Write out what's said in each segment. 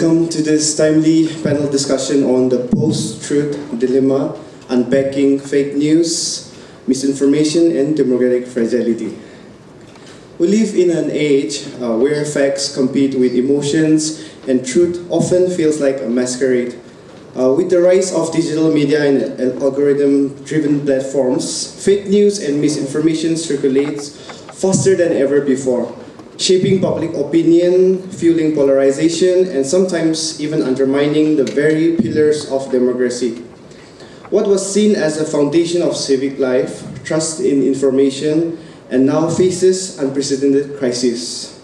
Welcome to this timely panel discussion on the post-truth dilemma, unpacking fake news, misinformation, and democratic fragility. We live in an age where facts compete with emotions and truth often feels like a masquerade. With the rise of digital media and algorithm-driven platforms, fake news and misinformation circulates faster than ever before, shaping public opinion, fueling polarization, and sometimes even undermining the very pillars of democracy. What was seen as a foundation of civic life, trust in information, and now faces unprecedented crisis.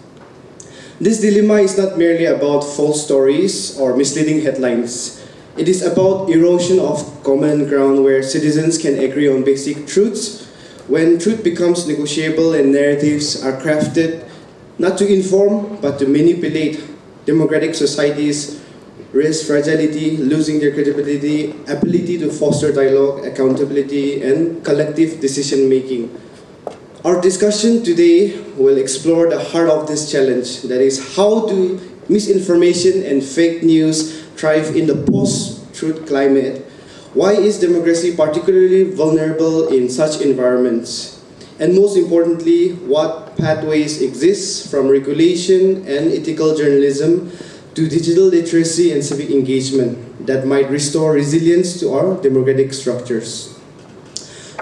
This dilemma is not merely about false stories or misleading headlines. It is about erosion of common ground where citizens can agree on basic truths. When truth becomes negotiable and narratives are crafted not to inform, but to manipulate, democratic societies risk fragility, losing their credibility, ability to foster dialogue, accountability, and collective decision-making. Our discussion today will explore the heart of this challenge, that is, how do misinformation and fake news thrive in the post-truth climate? Why is democracy particularly vulnerable in such environments? And most importantly, what pathways exist from regulation and ethical journalism to digital literacy and civic engagement that might restore resilience to our democratic structures.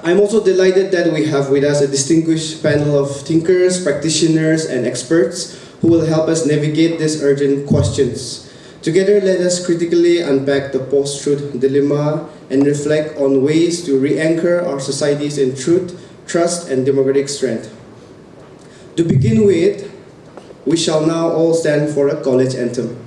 I'm also delighted that we have with us a distinguished panel of thinkers, practitioners, and experts who will help us navigate these urgent questions. Together, let us critically unpack the post-truth dilemma and reflect on ways to re-anchor our societies in truth, trust, and democratic strength. To begin with, we shall now all stand for a college anthem.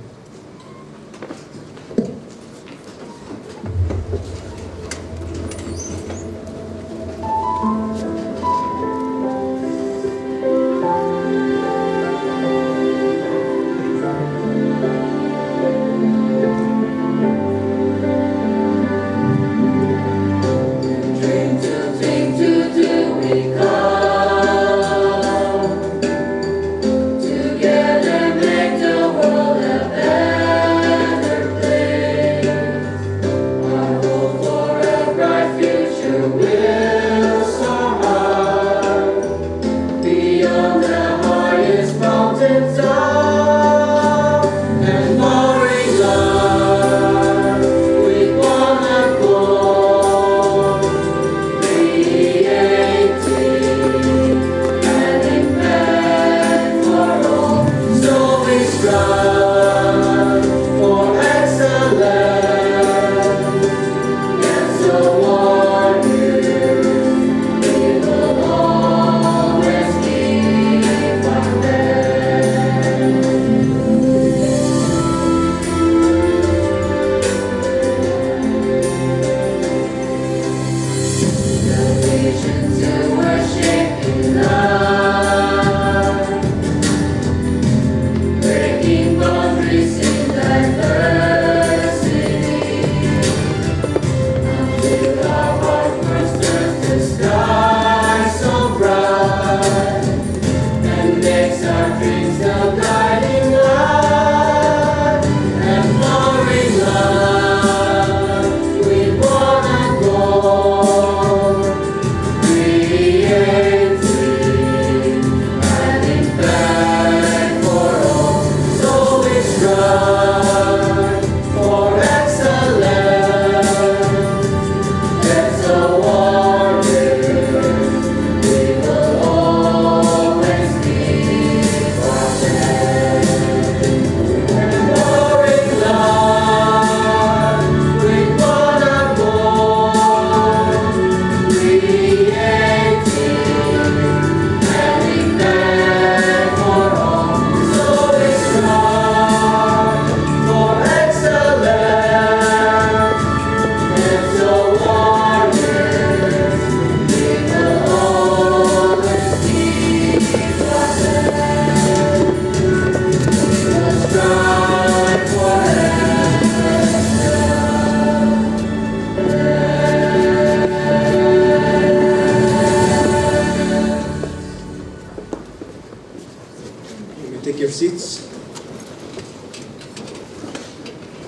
seats.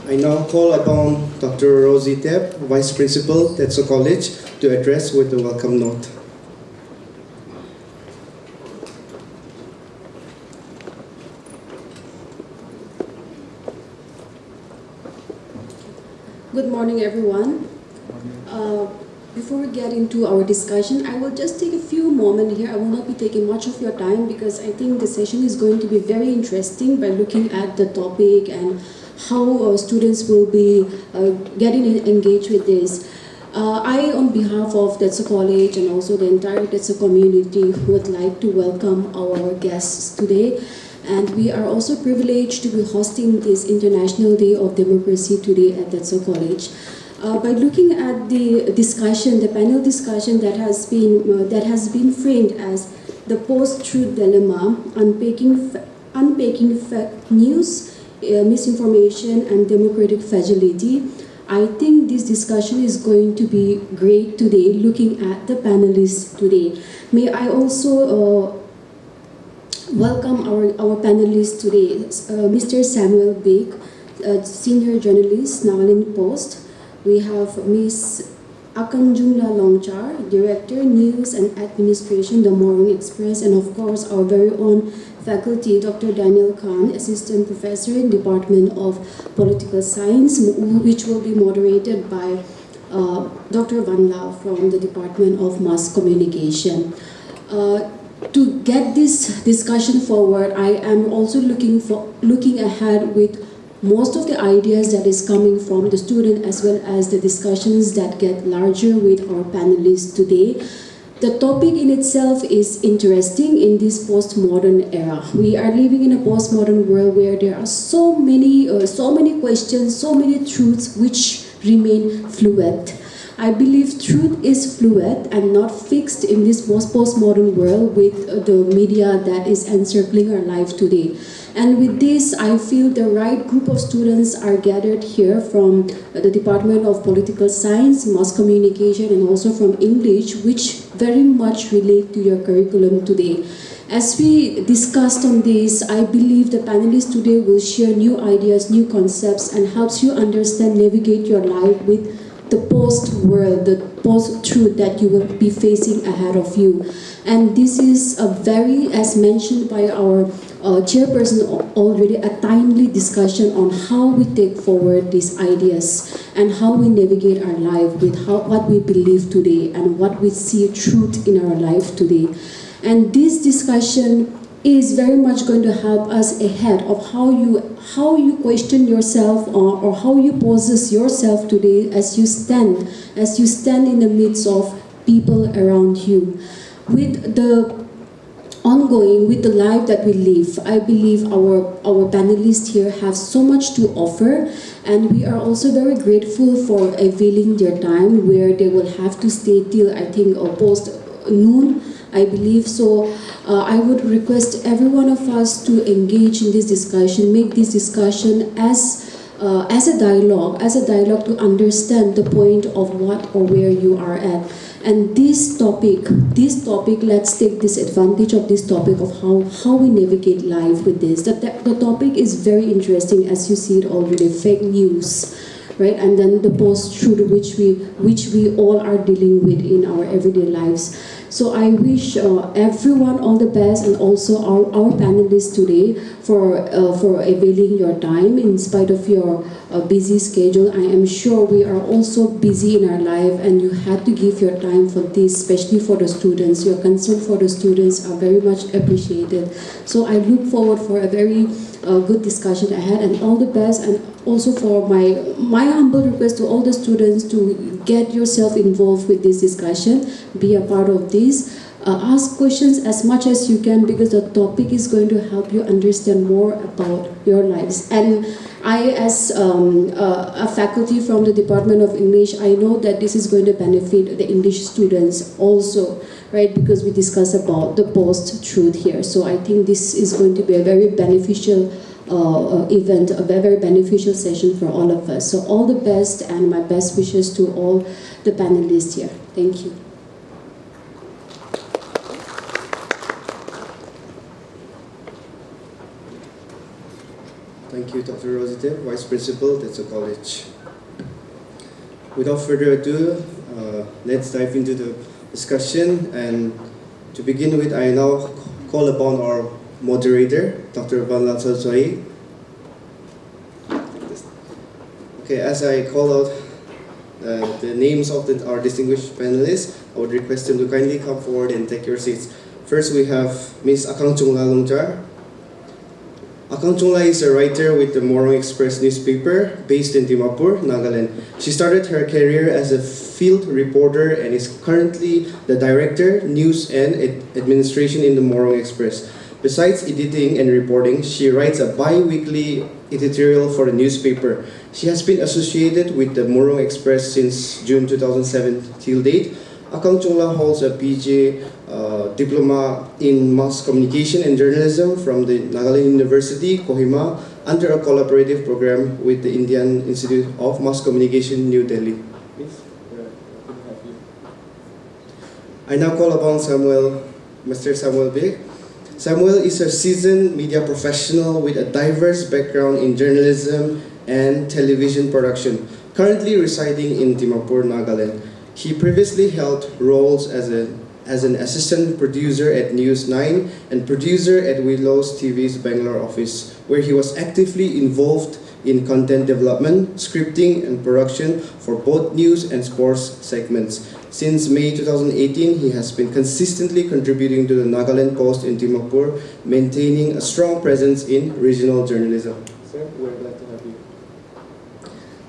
I now call upon Dr. Rosie Tep, Vice Principal, Tetso College, to address with the welcome note. Good morning, everyone. Before we get into our discussion, I will just take a few moments here. I will not be taking much of your time because I think the session is going to be very interesting by looking at the topic and how students will be getting engaged with this. I, on behalf of Tetso College and also the entire Tetso community, would like to welcome our guests today. And we are also privileged to be hosting this International Day of Democracy today at Tetso College. By looking at the discussion, the panel discussion that has been framed as the post-truth dilemma, unpacking fake news, misinformation, and democratic fragility, I think this discussion is going to be great today. Looking at the panelists today, may I also welcome our panelists today, Mr. Samuel Beek, Senior Journalist, Nagaland Post. We have Ms. Akanjumla Longchar, Director, News and Administration, The Morning Express, and of course our very own faculty, Dr. Daniel Khan, Assistant Professor in Department of Political Science, which will be moderated by Dr. Van Lau from the Department of Mass Communication. To get this discussion forward, I am also looking ahead with most of the ideas that is coming from the student as well as the discussions that get larger with our panelists today. The topic in itself is interesting in this postmodern era. We are living in a postmodern world where there are so many questions, so many truths which remain fluid. I believe truth is fluid and not fixed in this postmodern world with the media that is encircling our life today. And with this, I feel the right group of students are gathered here from the Department of Political Science, Mass Communication, and also from English, which very much relate to your curriculum today. As we discussed on this, I believe the panelists today will share new ideas, new concepts, and helps you understand, navigate your life with the post-world, the post-truth that you will be facing ahead of you. And this is a very, as mentioned by our chairperson already, a timely discussion on how we take forward these ideas and how we navigate our life with what we believe today and what we see truth in our life today. And this discussion is very much going to help us ahead of how you question yourself or how you possess yourself today as you stand in the midst of people around you. With the life that we live, I believe our panelists here have so much to offer, and we are also very grateful for availing their time where they will have to stay till I think post noon, I believe. So I would request every one of us to engage in this discussion, make this discussion as a dialogue to understand the point of what or where you are at. And this topic, let's take this advantage of this topic of how we navigate life with this. The topic is very interesting, as you see it already, fake news, right? And then the post-truth which we all are dealing with in our everyday lives. So I wish everyone all the best, and also our panelists today for availing your time in spite of your busy schedule. I am sure we are also busy in our life, and you had to give your time for this, especially for the students. Your concern for the students are very much appreciated. So I look forward for a very good discussion ahead, and all the best. And also for my humble request to all the students to get yourself involved with this discussion, be a part of this. Ask questions as much as you can, because the topic is going to help you understand more about your lives. And I, as a faculty from the Department of English, I know that this is going to benefit the English students also, right? Because we discuss about the post-truth here. So I think this is going to be a very beneficial event, a very beneficial session for all of us. So all the best, and my best wishes to all the panelists here. Thank you. Thank you, Dr. Rosite, Vice Principal, Tetsu College. Without further ado, let's dive into the discussion. And to begin with, I now call upon our moderator, Dr. Van Lansel. Okay, as I call out the names of our distinguished panelists, I would request them to kindly come forward and take your seats. First, we have Ms. Akang Chungla Longjar. Akang Chungla is a writer with the Morong Express newspaper based in Dimapur, Nagaland. She started her career as a field reporter and is currently the Director, News and Administration in the Morong Express. Besides editing and reporting, she writes a bi-weekly editorial for the newspaper. She has been associated with the Morong Express since June 2007 till date. Akang Chungla holds a PG diploma in mass communication and journalism from the Nagaland University, Kohima, under a collaborative program with the Indian Institute of Mass Communication, New Delhi. Please, I now call upon Mr. Samuel Big. Samuel is a seasoned media professional with a diverse background in journalism and television production, currently residing in Dimapur, Nagaland. He previously held roles as an assistant producer at News 9 and producer at Willows TV's Bangalore office, where he was actively involved in content development, scripting, and production for both news and sports segments. Since May 2018, he has been consistently contributing to the Nagaland Post in Dimapur, maintaining a strong presence in regional journalism. Sir, we're glad to have you.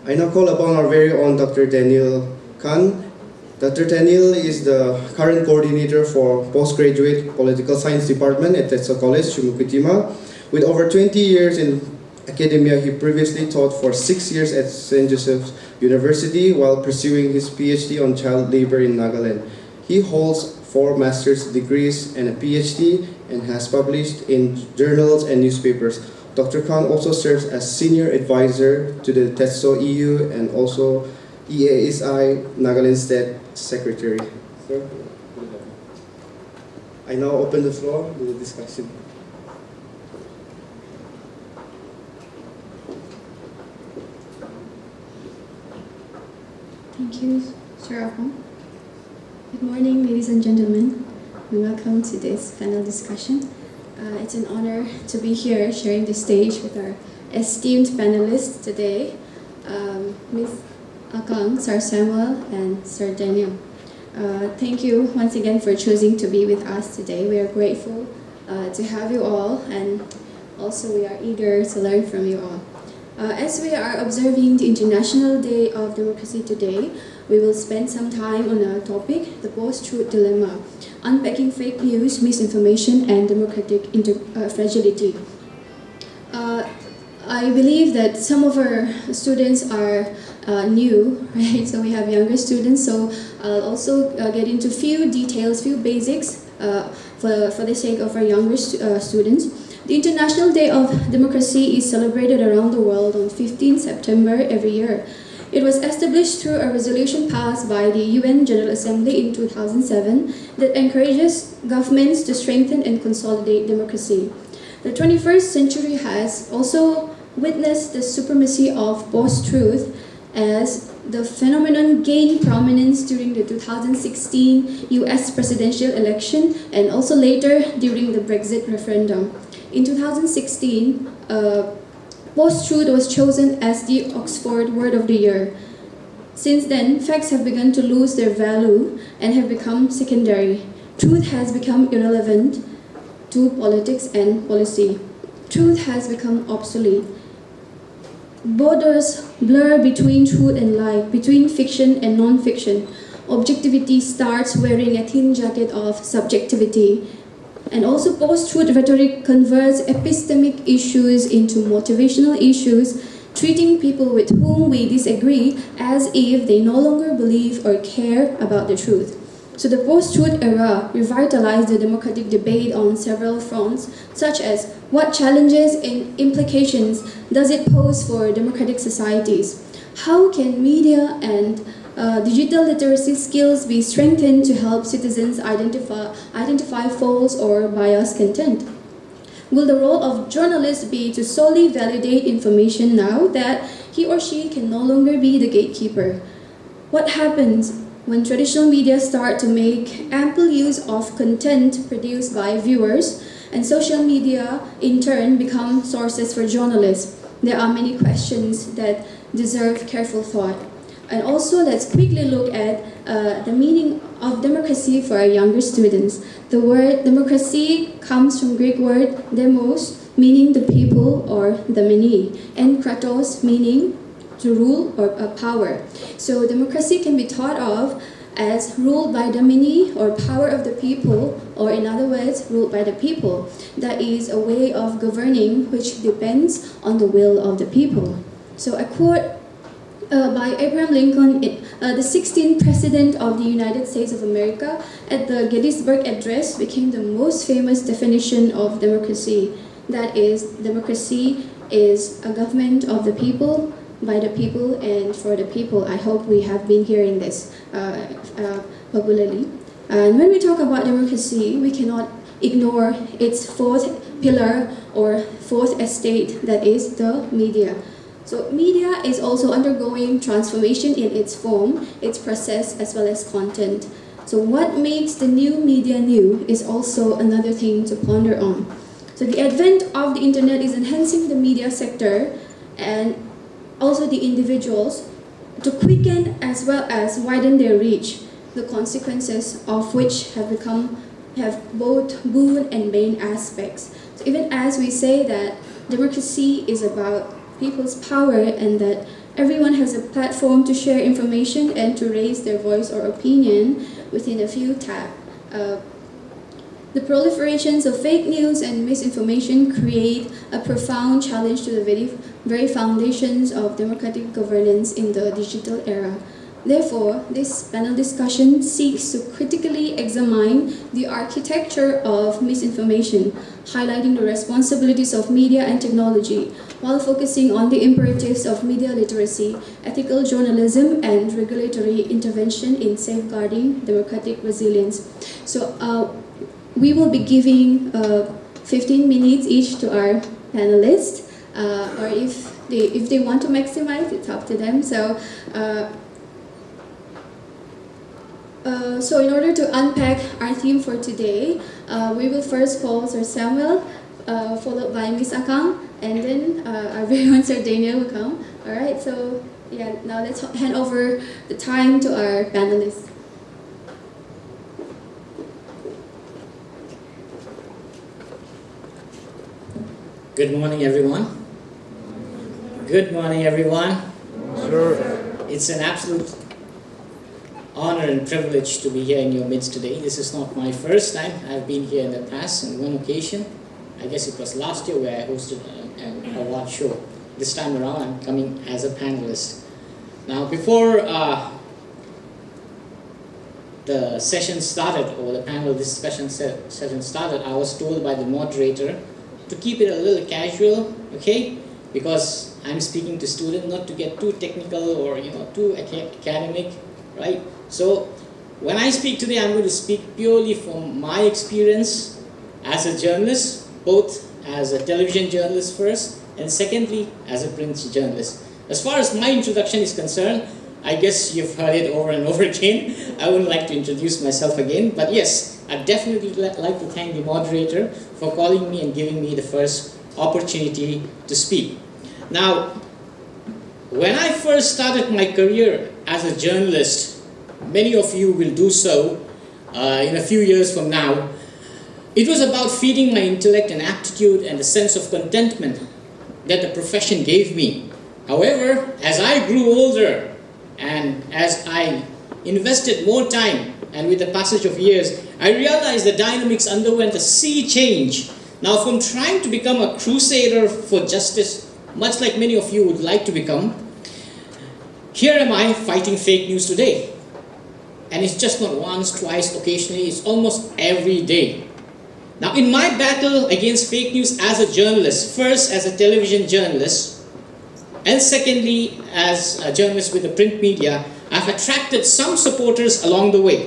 I now call upon our very own Dr. Daniel Khan. Dr. Daniel is the current coordinator for postgraduate political science department at Tetsu College, Shumukutima. With over 20 years in academia, he previously taught for 6 years at St. Joseph's University while pursuing his PhD on child labor in Nagaland. He holds 4 master's degrees and a PhD and has published in journals and newspapers. Dr. Khan also serves as senior advisor to the Tetsu EU and also EASI Nagaland State Secretary. Sir, I now open the floor to the discussion. Thank you, Sir Akong. Good morning, ladies and gentlemen, and welcome to this panel discussion. It's an honor to be here sharing the stage with our esteemed panelists today, Ms. Akang, Sir Samuel, and Sir Daniel. Thank you once again for choosing to be with us today. We are grateful to have you all, and also we are eager to learn from you all. As we are observing the International Day of Democracy today, we will spend some time on a topic, the post-truth dilemma, unpacking fake news, misinformation, and democratic fragility. I believe that some of our students are new, right? So we have younger students, so I'll also get into few details, few basics for the sake of our younger students. The International Day of Democracy is celebrated around the world on 15 September every year. It was established through a resolution passed by the UN General Assembly in 2007 that encourages governments to strengthen and consolidate democracy. The 21st century has also witnessed the supremacy of post-truth as the phenomenon gained prominence during the 2016 US presidential election and also later during the Brexit referendum. In 2016, post-truth was chosen as the Oxford Word of the Year. Since then, facts have begun to lose their value and have become secondary. Truth has become irrelevant to politics and policy. Truth has become obsolete. Borders blur between truth and lie, between fiction and non-fiction. Objectivity starts wearing a thin jacket of subjectivity. And also post-truth rhetoric converts epistemic issues into motivational issues, treating people with whom we disagree as if they no longer believe or care about the truth. So the post-truth era revitalized the democratic debate on several fronts, such as what challenges and implications does it pose for democratic societies? How can media and digital literacy skills be strengthened to help citizens identify false or biased content? Will the role of journalists be to solely validate information now that he or she can no longer be the gatekeeper? What happens when traditional media start to make ample use of content produced by viewers and social media in turn become sources for journalists? There are many questions that deserve careful thought. And also, let's quickly look at the meaning of democracy for our younger students. The word democracy comes from Greek word demos, meaning the people or the many, and kratos, meaning to rule or power. So democracy can be thought of as ruled by the many or power of the people, or in other words, ruled by the people. That is a way of governing which depends on the will of the people. So a quote by Abraham Lincoln, the 16th President of the United States of America, at the Gettysburg Address became the most famous definition of democracy. That is, democracy is a government of the people, by the people, and for the people. I hope we have been hearing this popularly. And when we talk about democracy, we cannot ignore its fourth pillar or fourth estate, that is the media. So media is also undergoing transformation in its form, its process, as well as content. So what makes the new media new is also another thing to ponder on. So the advent of the internet is enhancing the media sector and also the individuals to quicken as well as widen their reach, the consequences of which have both boon and bane aspects. So even as we say that democracy is about people's power and that everyone has a platform to share information and to raise their voice or opinion within a few taps. The proliferations of fake news and misinformation create a profound challenge to the very foundations of democratic governance in the digital era. Therefore, this panel discussion seeks to critically examine the architecture of misinformation, highlighting the responsibilities of media and technology, while focusing on the imperatives of media literacy, ethical journalism, and regulatory intervention in safeguarding democratic resilience. So we will be giving 15 minutes each to our panelists, or if they want to maximize, it's up to them. So in order to unpack our theme for today, we will first call Sir Samuel, followed by Miss Akang, and then our very own Sir Daniel will come. All right, so yeah, now let's hand over the time to our panelists. Good morning, everyone. Good morning, everyone. Sure. It's an absolute honor and privilege to be here in your midst today. This is not my first time. I've been here in the past on one occasion. I guess it was last year where I hosted an award show. This time around, I'm coming as a panelist. Now, before the session started, or the panel discussion session started, I was told by the moderator to keep it a little casual, okay? Because I'm speaking to students, not to get too technical or too academic, right? So when I speak today, I'm going to speak purely from my experience as a journalist, both as a television journalist first, and secondly, as a print journalist. As far as my introduction is concerned, I guess you've heard it over and over again. I wouldn't like to introduce myself again, but yes, I'd definitely like to thank the moderator for calling me and giving me the first opportunity to speak. Now, when I first started my career as a journalist, many of you will do so in a few years from now, it was about feeding my intellect and aptitude and the sense of contentment that the profession gave me. However, as I grew older and as I invested more time, and with the passage of years, I realized the dynamics underwent a sea change. Now, from trying to become a crusader for justice, much like many of you would like to become, here am I fighting fake news today. And it's just not once, twice, occasionally, it's almost every day. Now, in my battle against fake news as a journalist, first as a television journalist, and secondly as a journalist with the print media, I've attracted some supporters along the way,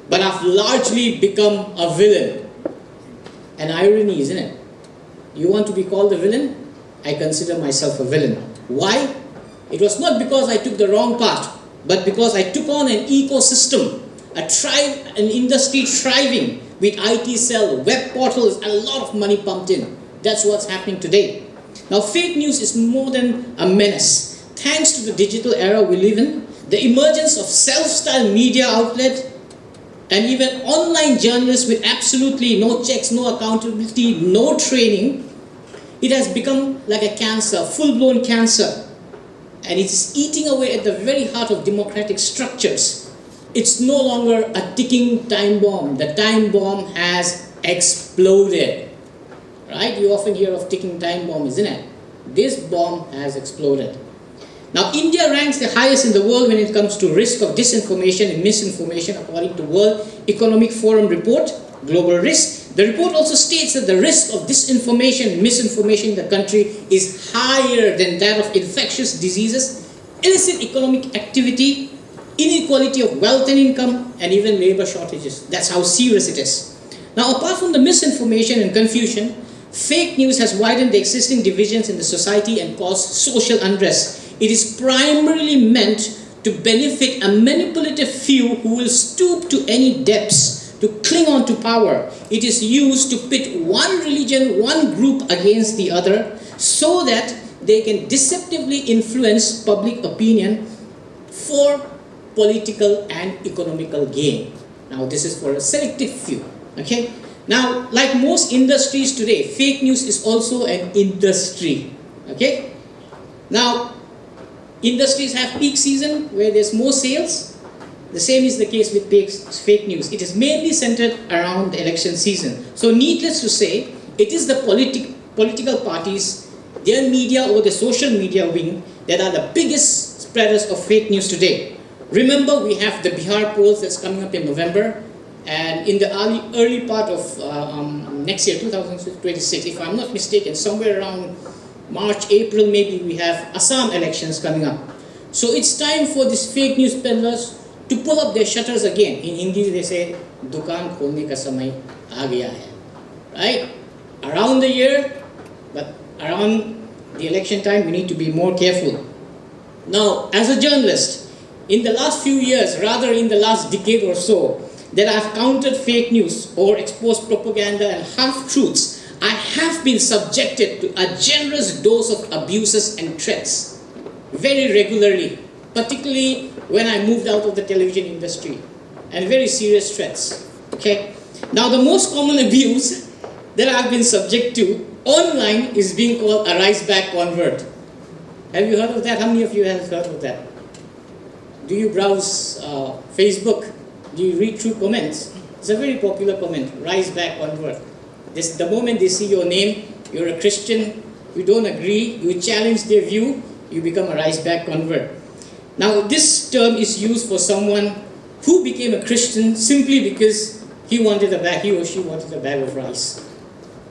but I've largely become a villain. An irony, isn't it? You want to be called a villain? I consider myself a villain. Why? It was not because I took the wrong path, but because I took on an ecosystem, an industry thriving with IT cell, web portals, and a lot of money pumped in. That's what's happening today. Now, fake news is more than a menace. Thanks to the digital era we live in, the emergence of self-styled media outlets, and even online journalists with absolutely no checks, no accountability, no training, it has become like a cancer, full-blown cancer. And it is eating away at the very heart of democratic structures. It's no longer a ticking time bomb. The time bomb has exploded. Right? You often hear of ticking time bomb, isn't it? This bomb has exploded. Now, India ranks the highest in the world when it comes to risk of disinformation and misinformation according to World Economic Forum report, Global Risk. The report also states that the risk of disinformation and misinformation in the country is higher than that of infectious diseases, illicit economic activity, inequality of wealth and income, and even labor shortages. That's how serious it is. Now, apart from the misinformation and confusion, fake news has widened the existing divisions in the society and caused social unrest. It is primarily meant to benefit a manipulative few who will stoop to any depths to cling on to power. It is used to pit one religion, one group against the other, so that they can deceptively influence public opinion for political and economical gain. Now, this is for a selective few. Okay? Now, like most industries today, fake news is also an industry. Okay? Now, industries have peak season where there's more sales. The same is the case with fake news. It is mainly centered around the election season. So needless to say, it is the political parties, their media or the social media wing that are the biggest spreaders of fake news today. Remember, we have the Bihar polls that's coming up in November, and in the early part of next year, 2026, if I'm not mistaken, somewhere around March, April maybe, we have Assam elections coming up. So it's time for these fake news peddlers to pull up their shutters again. In Hindi they say, "Dukaan kholne ka samay aa gaya hai." Right? Around the year, but around the election time, we need to be more careful. Now, as a journalist, in the last few years, rather in the last decade or so, that I've countered fake news or exposed propaganda and half-truths, I have been subjected to a generous dose of abuses and threats very regularly, particularly when I moved out of the television industry, and very serious threats. Okay? Now, the most common abuse that I've been subject to online is being called a rise back convert. Have you heard of that? How many of you have heard of that? Do you browse Facebook? Do you read through comments? It's a very popular comment, rise back convert. The moment they see your name, you're a Christian, you don't agree, you challenge their view, you become a rise back convert. Now, this term is used for someone who became a Christian simply because he or she wanted a bag of rice.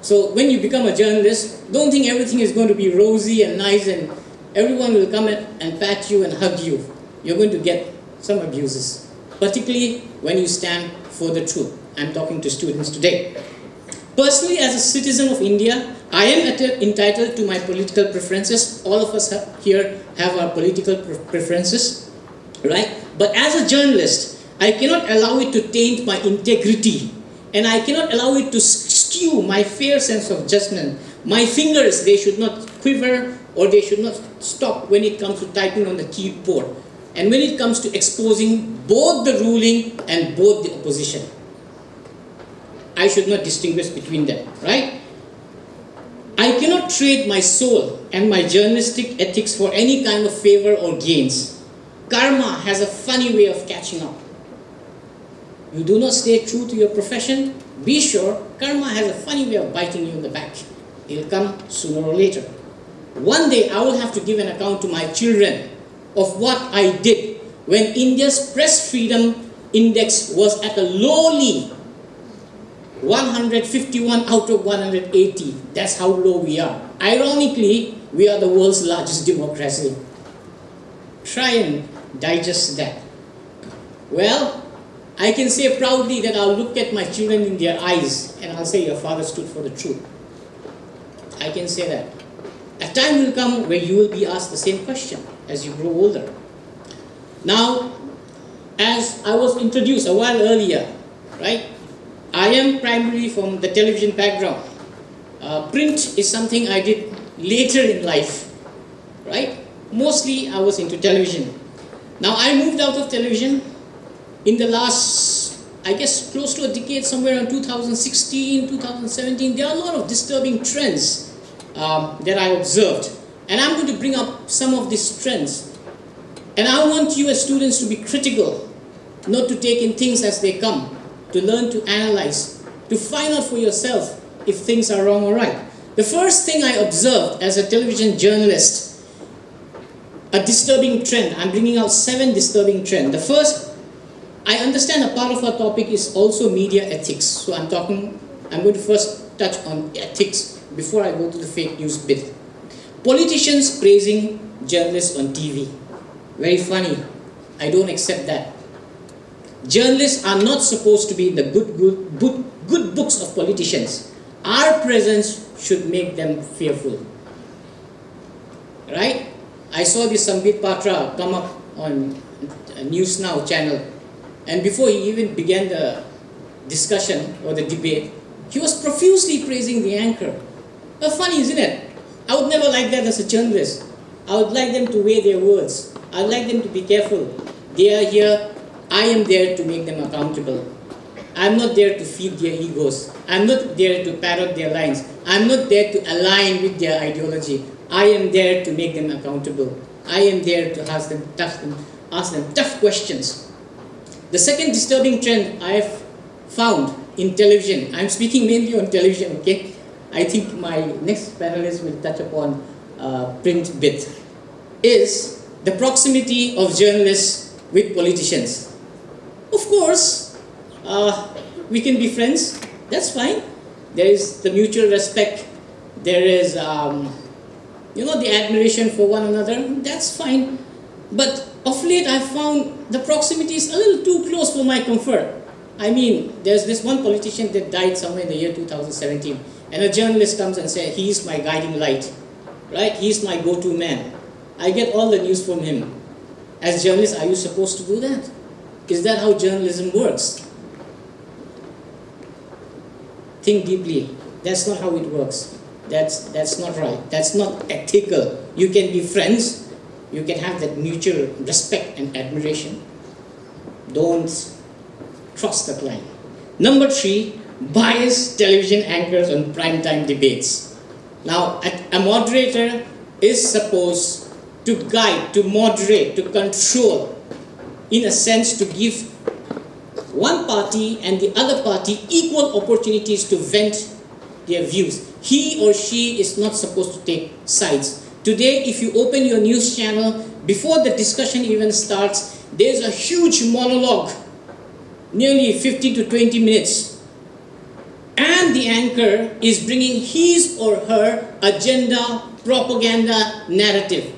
So when you become a journalist, don't think everything is going to be rosy and nice and everyone will come and pat you and hug you. You're going to get some abuses, particularly when you stand for the truth. I'm talking to students today. Personally, as a citizen of India, I am entitled to my political preferences. All of us here have our political preferences, right? But as a journalist, I cannot allow it to taint my integrity, and I cannot allow it to skew my fair sense of judgment. My fingers, they should not quiver or they should not stop when it comes to typing on the keyboard, and when it comes to exposing both the ruling and both the opposition. I should not distinguish between them, right? I cannot trade my soul and my journalistic ethics for any kind of favor or gains. Karma has a funny way of catching up. You do not stay true to your profession, be sure karma has a funny way of biting you in the back. It will come sooner or later. One day I will have to give an account to my children of what I did when India's press freedom index was at a lowly 151 out of 180. That's how low we are. Ironically, we are the world's largest democracy. Try and digest that. Well, I can say proudly that I'll look at my children in their eyes and I'll say, your father stood for the truth. I can say that. A time will come where you will be asked the same question as you grow older. Now, as I was introduced a while earlier, right? I am primarily from the television background. Print is something I did later in life, right? Mostly I was into television. Now I moved out of television in the last, I guess, close to a decade, somewhere around 2016, 2017. There are a lot of disturbing trends that I observed. And I'm going to bring up some of these trends. And I want you as students to be critical, not to take in things as they come, to learn to analyze, to find out for yourself if things are wrong or right. The first thing I observed as a television journalist, a disturbing trend. I'm bringing out 7 disturbing trends. The first, I understand a part of our topic is also media ethics. So I'm going to first touch on ethics before I go to the fake news bit. Politicians praising journalists on TV. Very funny. I don't accept that. Journalists are not supposed to be in the good books of politicians. Our presence should make them fearful. Right? I saw this Sambit Patra come up on News Now channel, and before he even began the discussion or the debate, he was profusely praising the anchor. Funny, isn't it? I would never like that as a journalist. I would like them to weigh their words. I would like them to be careful. They are here. I am there to make them accountable. I'm not there to feed their egos. I'm not there to parrot their lines. I'm not there to align with their ideology. I am there to make them accountable. I am there to ask them tough questions. The second disturbing trend I have found in television, I'm speaking mainly on television, okay? I think my next panelist will touch upon print bit, is the proximity of journalists with politicians. Of course, we can be friends, that's fine. There is the mutual respect, there is the admiration for one another, that's fine. But of late I've found the proximity is a little too close for my comfort. I mean, there's this one politician that died somewhere in the year 2017, and a journalist comes and says, he's my guiding light, right? He's my go-to man. I get all the news from him. As journalists, are you supposed to do that? Is that how journalism works? Think deeply. That's not how it works. That's not right. That's not ethical. You can be friends. You can have that mutual respect and admiration. Don't cross the line. Number 3, biased television anchors on primetime debates. Now, a moderator is supposed to guide, to moderate, to control, in a sense to give one party and the other party equal opportunities to vent their views. He or she is not supposed to take sides. Today, if you open your news channel, before the discussion even starts, there's a huge monologue, nearly 15 to 20 minutes. And the anchor is bringing his or her agenda, propaganda, narrative.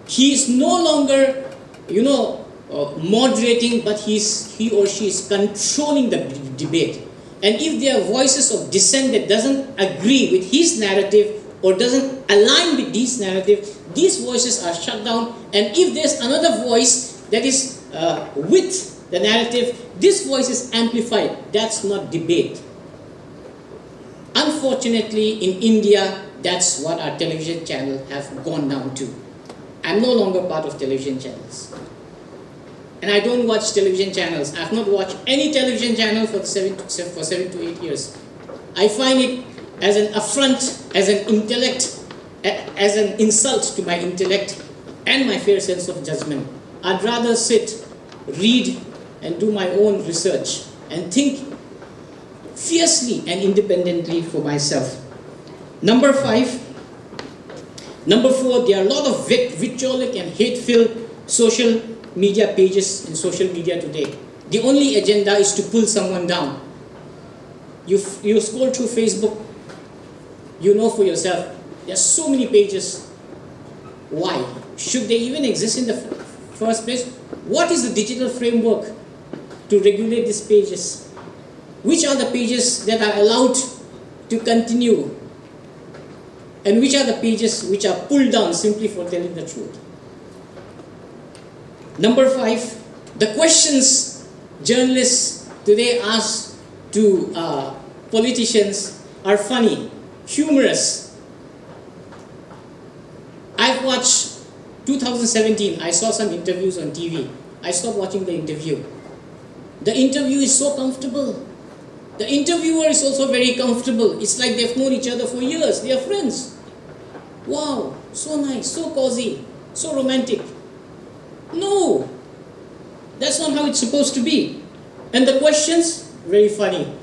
He is no longer, moderating, but he or she is controlling the debate. And if there are voices of dissent that doesn't agree with his narrative or doesn't align with his narrative, these voices are shut down. And if there's another voice that is with the narrative, this voice is amplified. That's not debate. Unfortunately, in India, that's what our television channels have gone down to. I'm no longer part of television channels. And I don't watch television channels. I've not watched any television channel for 7 to 8 years. I find it as an affront, as an intellect, as an insult to my intellect and my fair sense of judgment. I'd rather sit, read, and do my own research and think fiercely and independently for myself. Number 4, there are a lot of vitriolic and hate-filled social media pages in social media today. The only agenda is to pull someone down. You scroll through Facebook, you know for yourself, there are so many pages. Why? Should they even exist in the first place? What is the digital framework to regulate these pages? Which are the pages that are allowed to continue and which are the pages which are pulled down simply for telling the truth. Number 5, the questions journalists today ask to politicians are funny, humorous. I've watched 2017, I saw some interviews on TV. I stopped watching the interview. The interview is so comfortable. The interviewer is also very comfortable. It's like they've known each other for years. They are friends. Wow, so nice, so cozy, so romantic. No, that's not how it's supposed to be. And the questions, very funny.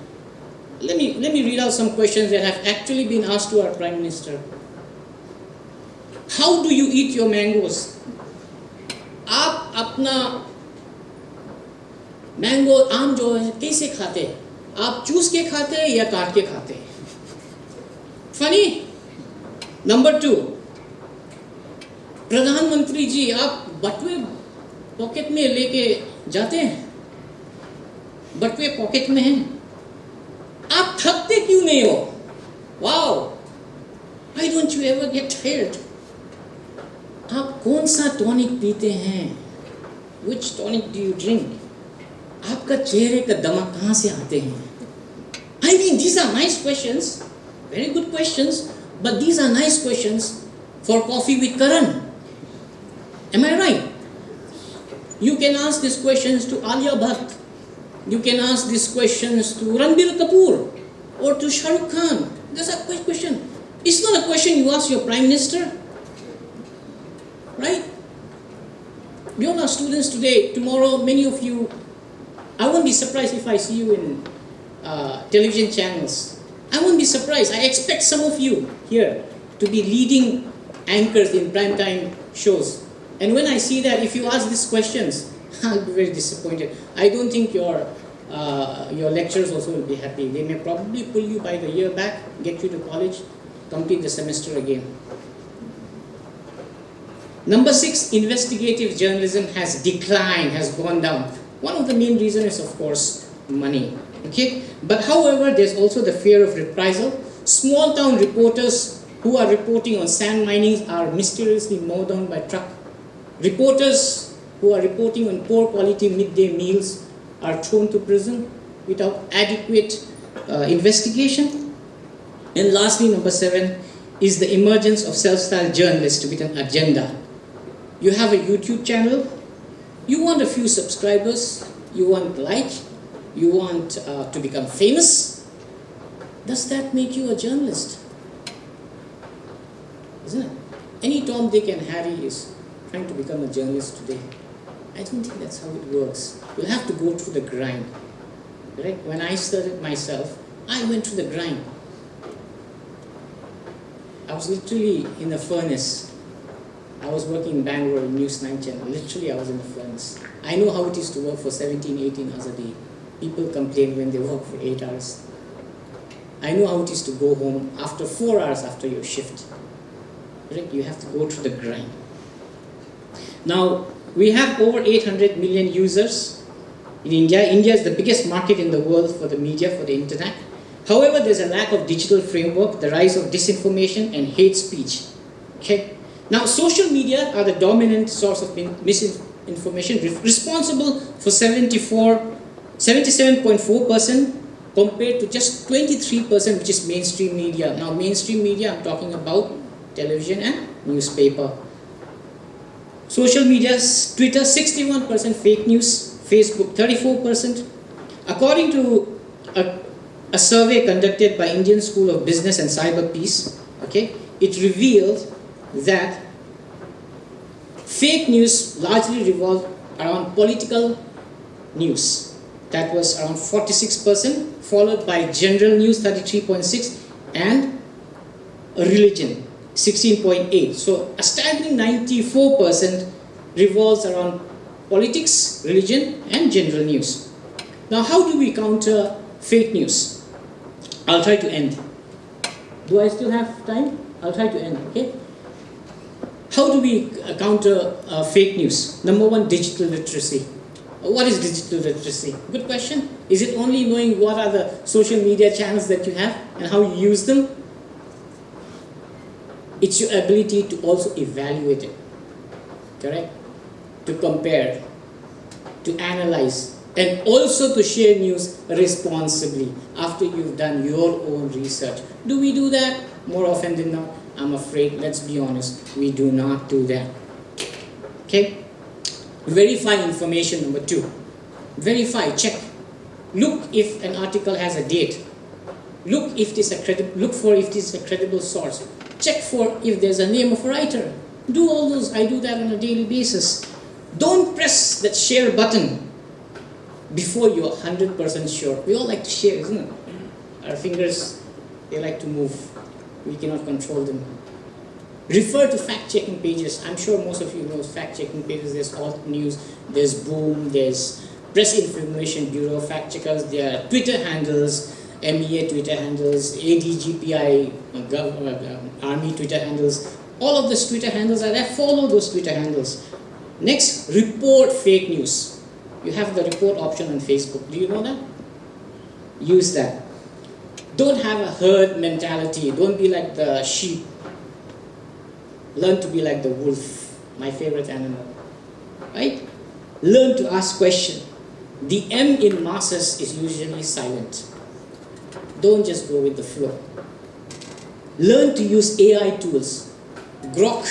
Let me read out some questions that have actually been asked to our Prime Minister. How do you eat your mangoes? आप अपना mango आम जो है कैसे खाते हैं? आप चूस के खाते हैं या काट के खाते हैं? Funny. Number 2, प्रधानमंत्री जी आप बटुए पॉकेट में लेके जाते हैं? बटुए पॉकेट में हैं? आप थकते क्यों नहीं हो? Wow, why don't you ever get tired? आप कौन सा टॉनिक पीते हैं? Which tonic do you drink? आपका चेहरे का दमक कहाँ से आते हैं? I mean, these are nice questions, very good questions, but these are nice questions for Coffee with Karan. Am I right? You can ask these questions to Alia Bhatt. You can ask these questions to Ranbir Kapoor or to Shah Rukh Khan. That's a quick question. It's not a question you ask your Prime Minister. Right? We all are students today. Tomorrow, many of you, I won't be surprised if I see you in television channels. I won't be surprised. I expect some of you here to be leading anchors in primetime shows. And when I see that, if you ask these questions, I'll be very disappointed. I don't think your lecturers also will be happy. They may probably pull you by the ear back, get you to college, complete the semester again. Number 6, investigative journalism has declined, has gone down. One of the main reasons is, of course, money. Okay? But however, there's also the fear of reprisal. Small town reporters who are reporting on sand mining are mysteriously mowed down by truck. Reporters who are reporting on poor quality midday meals are thrown to prison without adequate investigation. And lastly, number 7 is the emergence of self-styled journalists with an agenda. You have a YouTube channel, you want a few subscribers, you want like, you want to become famous. Does that make you a journalist? Isn't it? Any Tom, Dick and Harry is trying to become a journalist today. I don't think that's how it works. You'll have to go through the grind. Right? When I started myself, I went through the grind. I was literally in a furnace. I was working in Bangalore in News 9 channel. Literally, I was in a furnace. I know how it is to work for 17, 18 hours a day. People complain when they work for 8 hours. I know how it is to go home after 4 hours after your shift. Right? You have to go through the grind. Now, we have over 800 million users in India. India is the biggest market in the world for the media, for the internet. However, there's a lack of digital framework, the rise of disinformation and hate speech. Okay? Now, social media are the dominant source of misinformation, responsible for 77.4% compared to just 23% which is mainstream media. Now, mainstream media, I'm talking about television and newspaper. Social media, Twitter 61% fake news, Facebook 34%. According to a survey conducted by Indian School of Business and Cyber Peace, okay, it revealed that fake news largely revolved around political news. That was around 46%, followed by general news 33.6% and religion 16.8%. So a staggering 94% revolves around politics, religion and general news. Now, how do we counter fake news? I'll try to end. Do I still have time? I'll try to end, okay? How do we counter fake news? Number 1, digital literacy. What is digital literacy? Good question. Is it only knowing what are the social media channels that you have and how you use them? It's your ability to also evaluate it, correct? To compare, to analyze, and also to share news responsibly after you've done your own research. Do we do that? More often than not, I'm afraid, let's be honest, we do not do that. Okay? Verify information, number 2. Verify, check. Look if an article has a date. Look for if it is a credible source. Check for if there's a name of a writer. Do all those. I do that on a daily basis. Don't press that share button before you're 100% sure. We all like to share, isn't it? Our fingers, they like to move. We cannot control them. Refer to fact-checking pages. I'm sure most of you know fact-checking pages. There's Alt News, there's Boom, there's Press Information Bureau fact checkers. There are Twitter handles, MEA Twitter handles, ADGPI, Army Twitter handles. All of those Twitter handles are there. Follow those Twitter handles. Next, report fake news. You have the report option on Facebook. Do you know that? Use that. Don't have a herd mentality. Don't be like the sheep. Learn to be like the wolf, my favorite animal. Right? Learn to ask questions. The M in masses is usually silent. Don't just go with the flow. Learn to use AI tools. Grok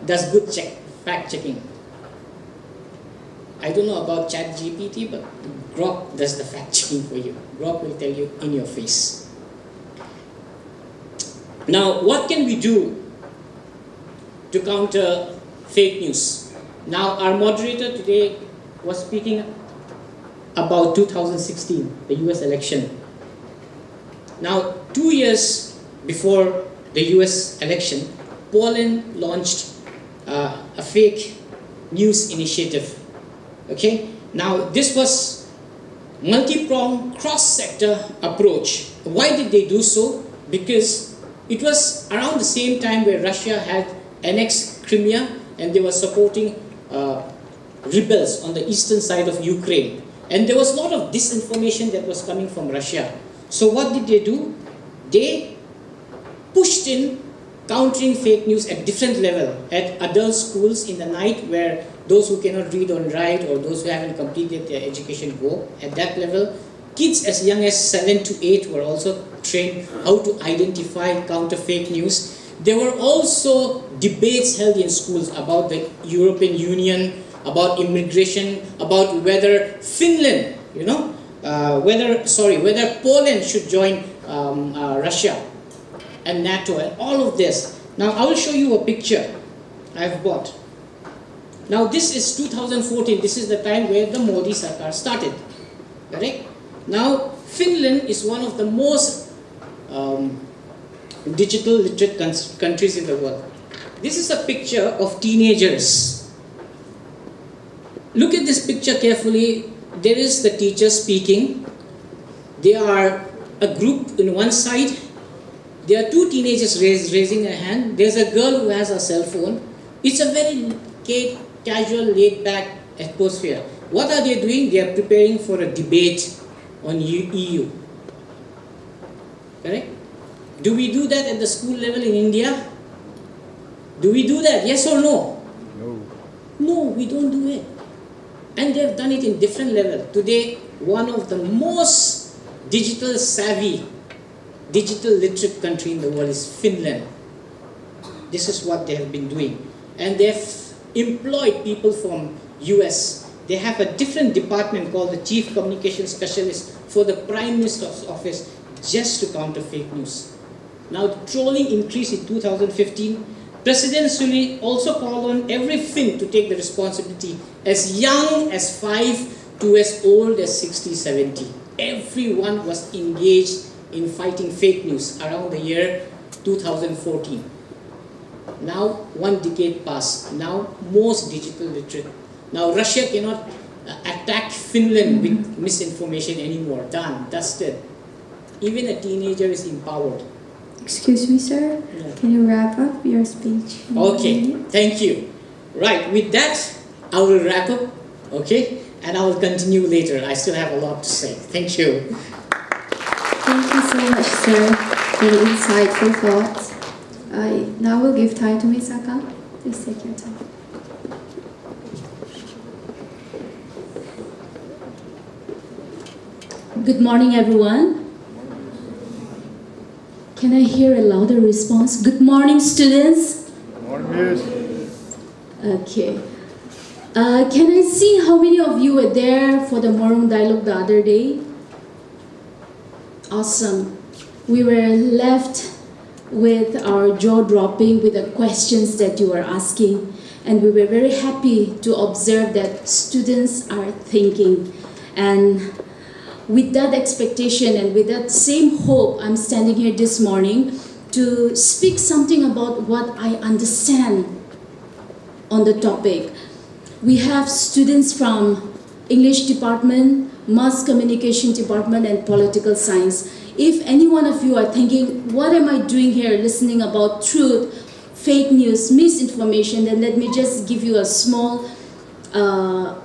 does good fact checking. I don't know about ChatGPT, but Grok does the fact checking for you. Grok will tell you in your face. Now, what can we do to counter fake news? Now, our moderator today was speaking about 2016, the US election. Now, 2 years before the US election, Poland launched a fake news initiative. Okay? Now, this was multi-pronged, cross-sector approach. Why did they do so? Because it was around the same time where Russia had annexed Crimea and they were supporting rebels on the eastern side of Ukraine. And there was a lot of disinformation that was coming from Russia. So what did they do? They pushed in countering fake news at different level, at adult schools in the night where those who cannot read or write or those who haven't completed their education go. At that level, kids as young as 7 to 8 were also trained how to identify counter fake news. There were also debates held in schools about the European Union, about immigration, about whether Finland, whether Poland should join Russia and NATO and all of this. Now I will show you a picture I've bought. Now this is 2014. This is the time where the Modi Sarkar started. Correct? Now Finland is one of the most digital literate countries in the world. This is a picture of teenagers. Look at this picture carefully. There is the teacher speaking. They are a group in one side. There are 2 teenagers raising a hand. There's a girl who has a cell phone. It's a very casual, laid-back atmosphere. What are they doing? They are preparing for a debate on EU. Correct? Do we do that at the school level in India? Do we do that? Yes or no? No. No, we don't do it. And they have done it in different levels. Today, one of the most digital savvy, digital literate country in the world is Finland. This is what they have been doing. And they've employed people from US. They have a different department called the Chief Communication Specialist for the Prime Minister's office just to counter fake news. Now the trolling increased in 2015. President Suli also called on every Finn to take the responsibility, as young as 5 to as old as 60, 70. Everyone was engaged in fighting fake news around the year 2014. Now 1 decade passed. Now most digital literate. Now Russia cannot attack Finland with misinformation anymore. Done, dusted. Even a teenager is empowered. Excuse me, sir. Yeah. Can you wrap up your speech? Okay, thank you. Right, with that, I will wrap up, okay? And I will continue later. I still have a lot to say. Thank you. Thank you so much, sir, for the insightful thoughts. I now will give time to Ms. Aka. Please take your time. Good morning, everyone. Can I hear a louder response? Good morning, students. Morning, Miss. Okay. Can I see how many of you were there for the Morung dialogue the other day? Awesome. We were left with our jaw dropping with the questions that you were asking, and we were very happy to observe that students are thinking. And with that expectation and with that same hope, I'm standing here this morning to speak something about what I understand on the topic. We have students from English department, mass communication department, and political science. If any one of you are thinking, what am I doing here listening about truth, fake news, misinformation, then let me just give you a small, how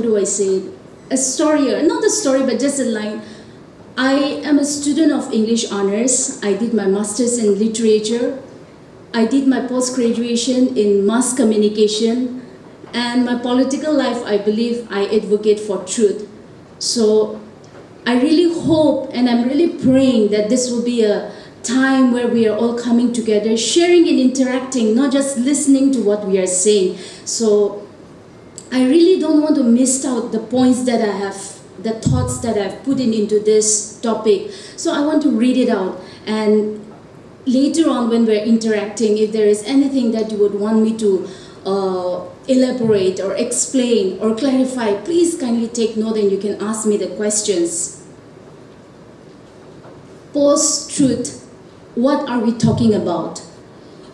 do I say it? A story, or not a story, but just a line. I am a student of English honors. I did my master's in literature. I did my post-graduation in mass communication. And my political life, I believe I advocate for truth. So I really hope and I'm really praying that this will be a time where we are all coming together, sharing and interacting, not just listening to what we are saying. So I really don't want to miss out the points that I have, the thoughts that I've put into this topic. So I want to read it out. And later on when we're interacting, if there is anything that you would want me to elaborate or explain or clarify, please kindly take note and you can ask me the questions. Post-truth, what are we talking about?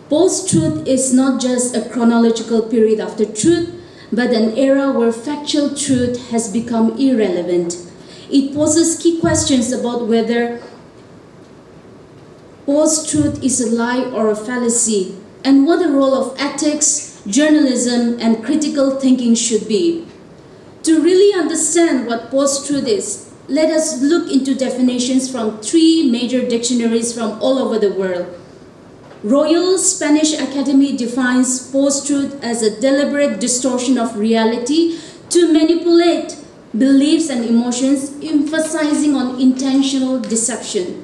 Post-truth is not just a chronological period after truth, but an era where factual truth has become irrelevant. It poses key questions about whether post-truth is a lie or a fallacy, and what the role of ethics, journalism, and critical thinking should be. To really understand what post-truth is, let us look into definitions from 3 major dictionaries from all over the world. Royal Spanish Academy defines post-truth as a deliberate distortion of reality to manipulate beliefs and emotions, emphasizing on intentional deception.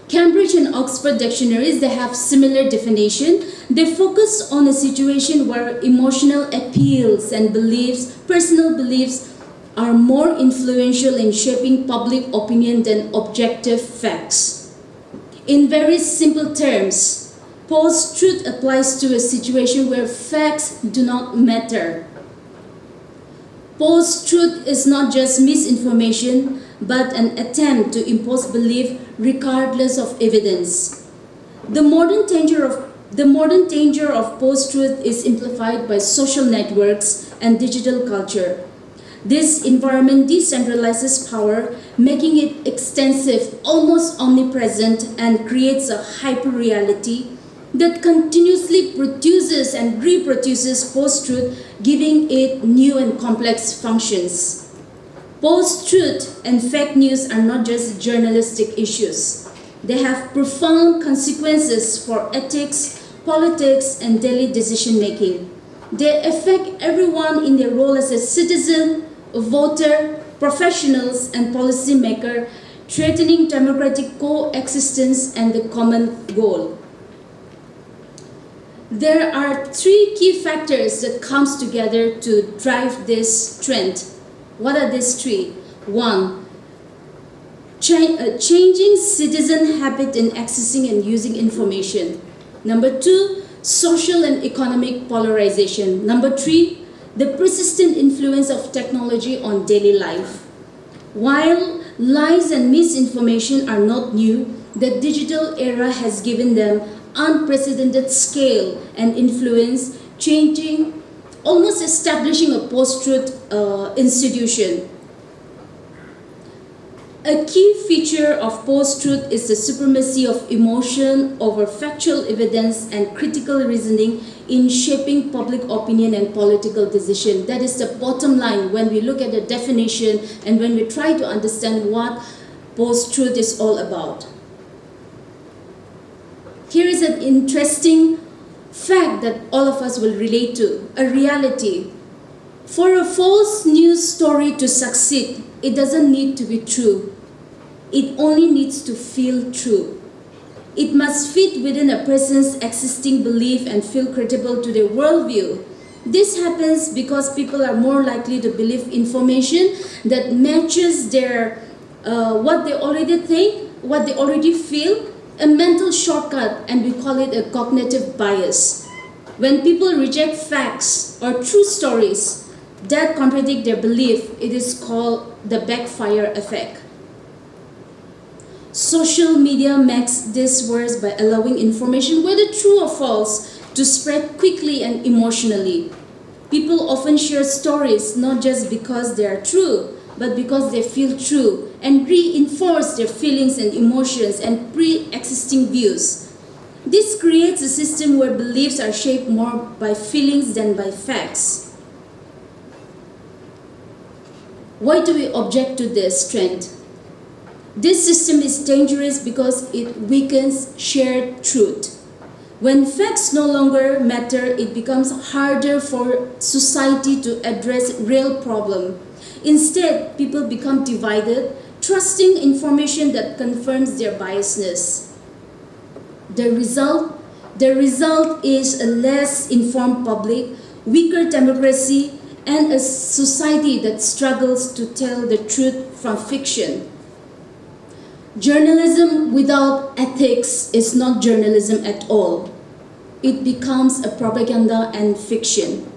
Cambridge and Oxford dictionaries, they have similar definition. They focus on a situation where emotional appeals and beliefs, personal beliefs, are more influential in shaping public opinion than objective facts. In very simple terms, post-truth applies to a situation where facts do not matter. Post-truth is not just misinformation, but an attempt to impose belief regardless of evidence. The modern danger of post-truth is amplified by social networks and digital culture. This environment decentralizes power, making it extensive, almost omnipresent, and creates a hyper-reality that continuously produces and reproduces post-truth, giving it new and complex functions. Post-truth and fake news are not just journalistic issues. They have profound consequences for ethics, politics, and daily decision-making. They affect everyone in their role as a citizen, a voter, professionals, and policymaker, threatening democratic coexistence and the common goal. There are 3 key factors that comes together to drive this trend. What are these 3? 1, changing citizen habit in accessing and using information. Number 2, social and economic polarization. Number 3, the persistent influence of technology on daily life. While lies and misinformation are not new, the digital era has given them unprecedented scale and influence, changing, almost establishing a post-truth institution. A key feature of post-truth is the supremacy of emotion over factual evidence and critical reasoning in shaping public opinion and political decision. That is the bottom line when we look at the definition and when we try to understand what post-truth is all about. Here is an interesting fact that all of us will relate to, a reality. For a false news story to succeed, it doesn't need to be true. It only needs to feel true. It must fit within a person's existing belief and feel credible to their worldview. This happens because people are more likely to believe information that matches their what they already think, what they already feel, a mental shortcut, and we call it a cognitive bias. When people reject facts or true stories that contradict their belief, it is called the backfire effect. Social media makes this worse by allowing information, whether true or false, to spread quickly and emotionally. People often share stories not just because they are true, but because they feel true and reinforce their feelings and emotions and pre-existing views. This creates a system where beliefs are shaped more by feelings than by facts. Why do we object to this trend? This system is dangerous because it weakens shared truth. When facts no longer matter, it becomes harder for society to address real problems. Instead, people become divided, trusting information that confirms their biasness. The result is a less informed public, weaker democracy, and a society that struggles to tell the truth from fiction. Journalism without ethics is not journalism at all. It becomes a propaganda and fiction.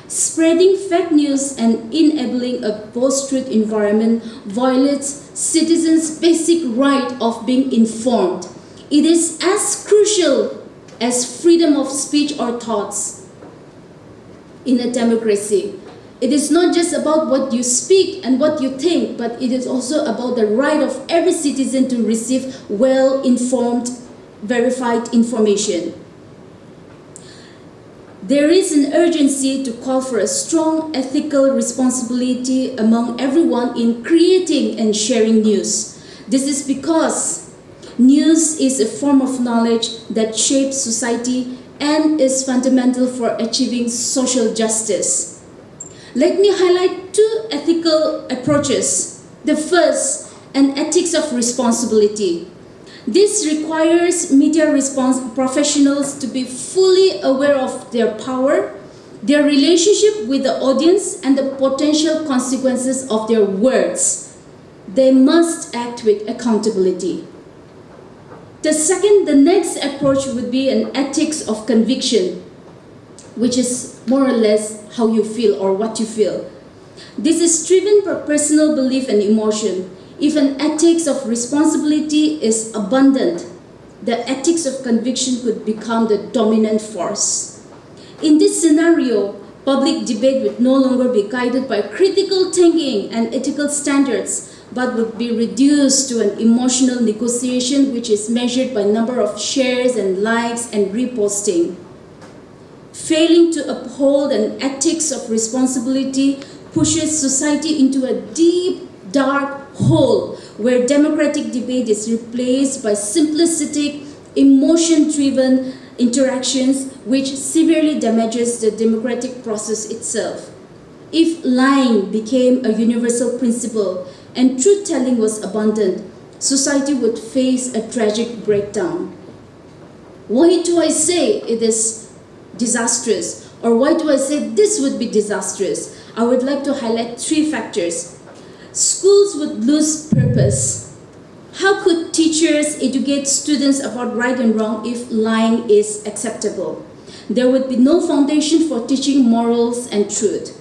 Spreading fake news and enabling a post-truth environment violates citizens' basic right of being informed. It is as crucial as freedom of speech or thoughts in a democracy. It is not just about what you speak and what you think, but it is also about the right of every citizen to receive well-informed, verified information. There is an urgency to call for a strong ethical responsibility among everyone in creating and sharing news. This is because news is a form of knowledge that shapes society and is fundamental for achieving social justice. Let me highlight two ethical approaches. The first, an ethics of responsibility. This requires media professionals to be fully aware of their power, their relationship with the audience, and the potential consequences of their words. They must act with accountability. The next approach would be an ethics of conviction, which is more or less how you feel or what you feel. This is driven by personal belief and emotion. If an ethics of responsibility is abundant, the ethics of conviction could become the dominant force. In this scenario, public debate would no longer be guided by critical thinking and ethical standards, but would be reduced to an emotional negotiation which is measured by number of shares and likes and reposting. Failing to uphold an ethics of responsibility pushes society into a deep, dark hole where democratic debate is replaced by simplistic, emotion-driven interactions which severely damages the democratic process itself. If lying became a universal principle and truth-telling was abundant, society would face a tragic breakdown. Why do I say it is disastrous? Or why do I say this would be disastrous? I would like to highlight three factors. Schools would lose purpose. How could teachers educate students about right and wrong if lying is acceptable? There would be no foundation for teaching morals and truth.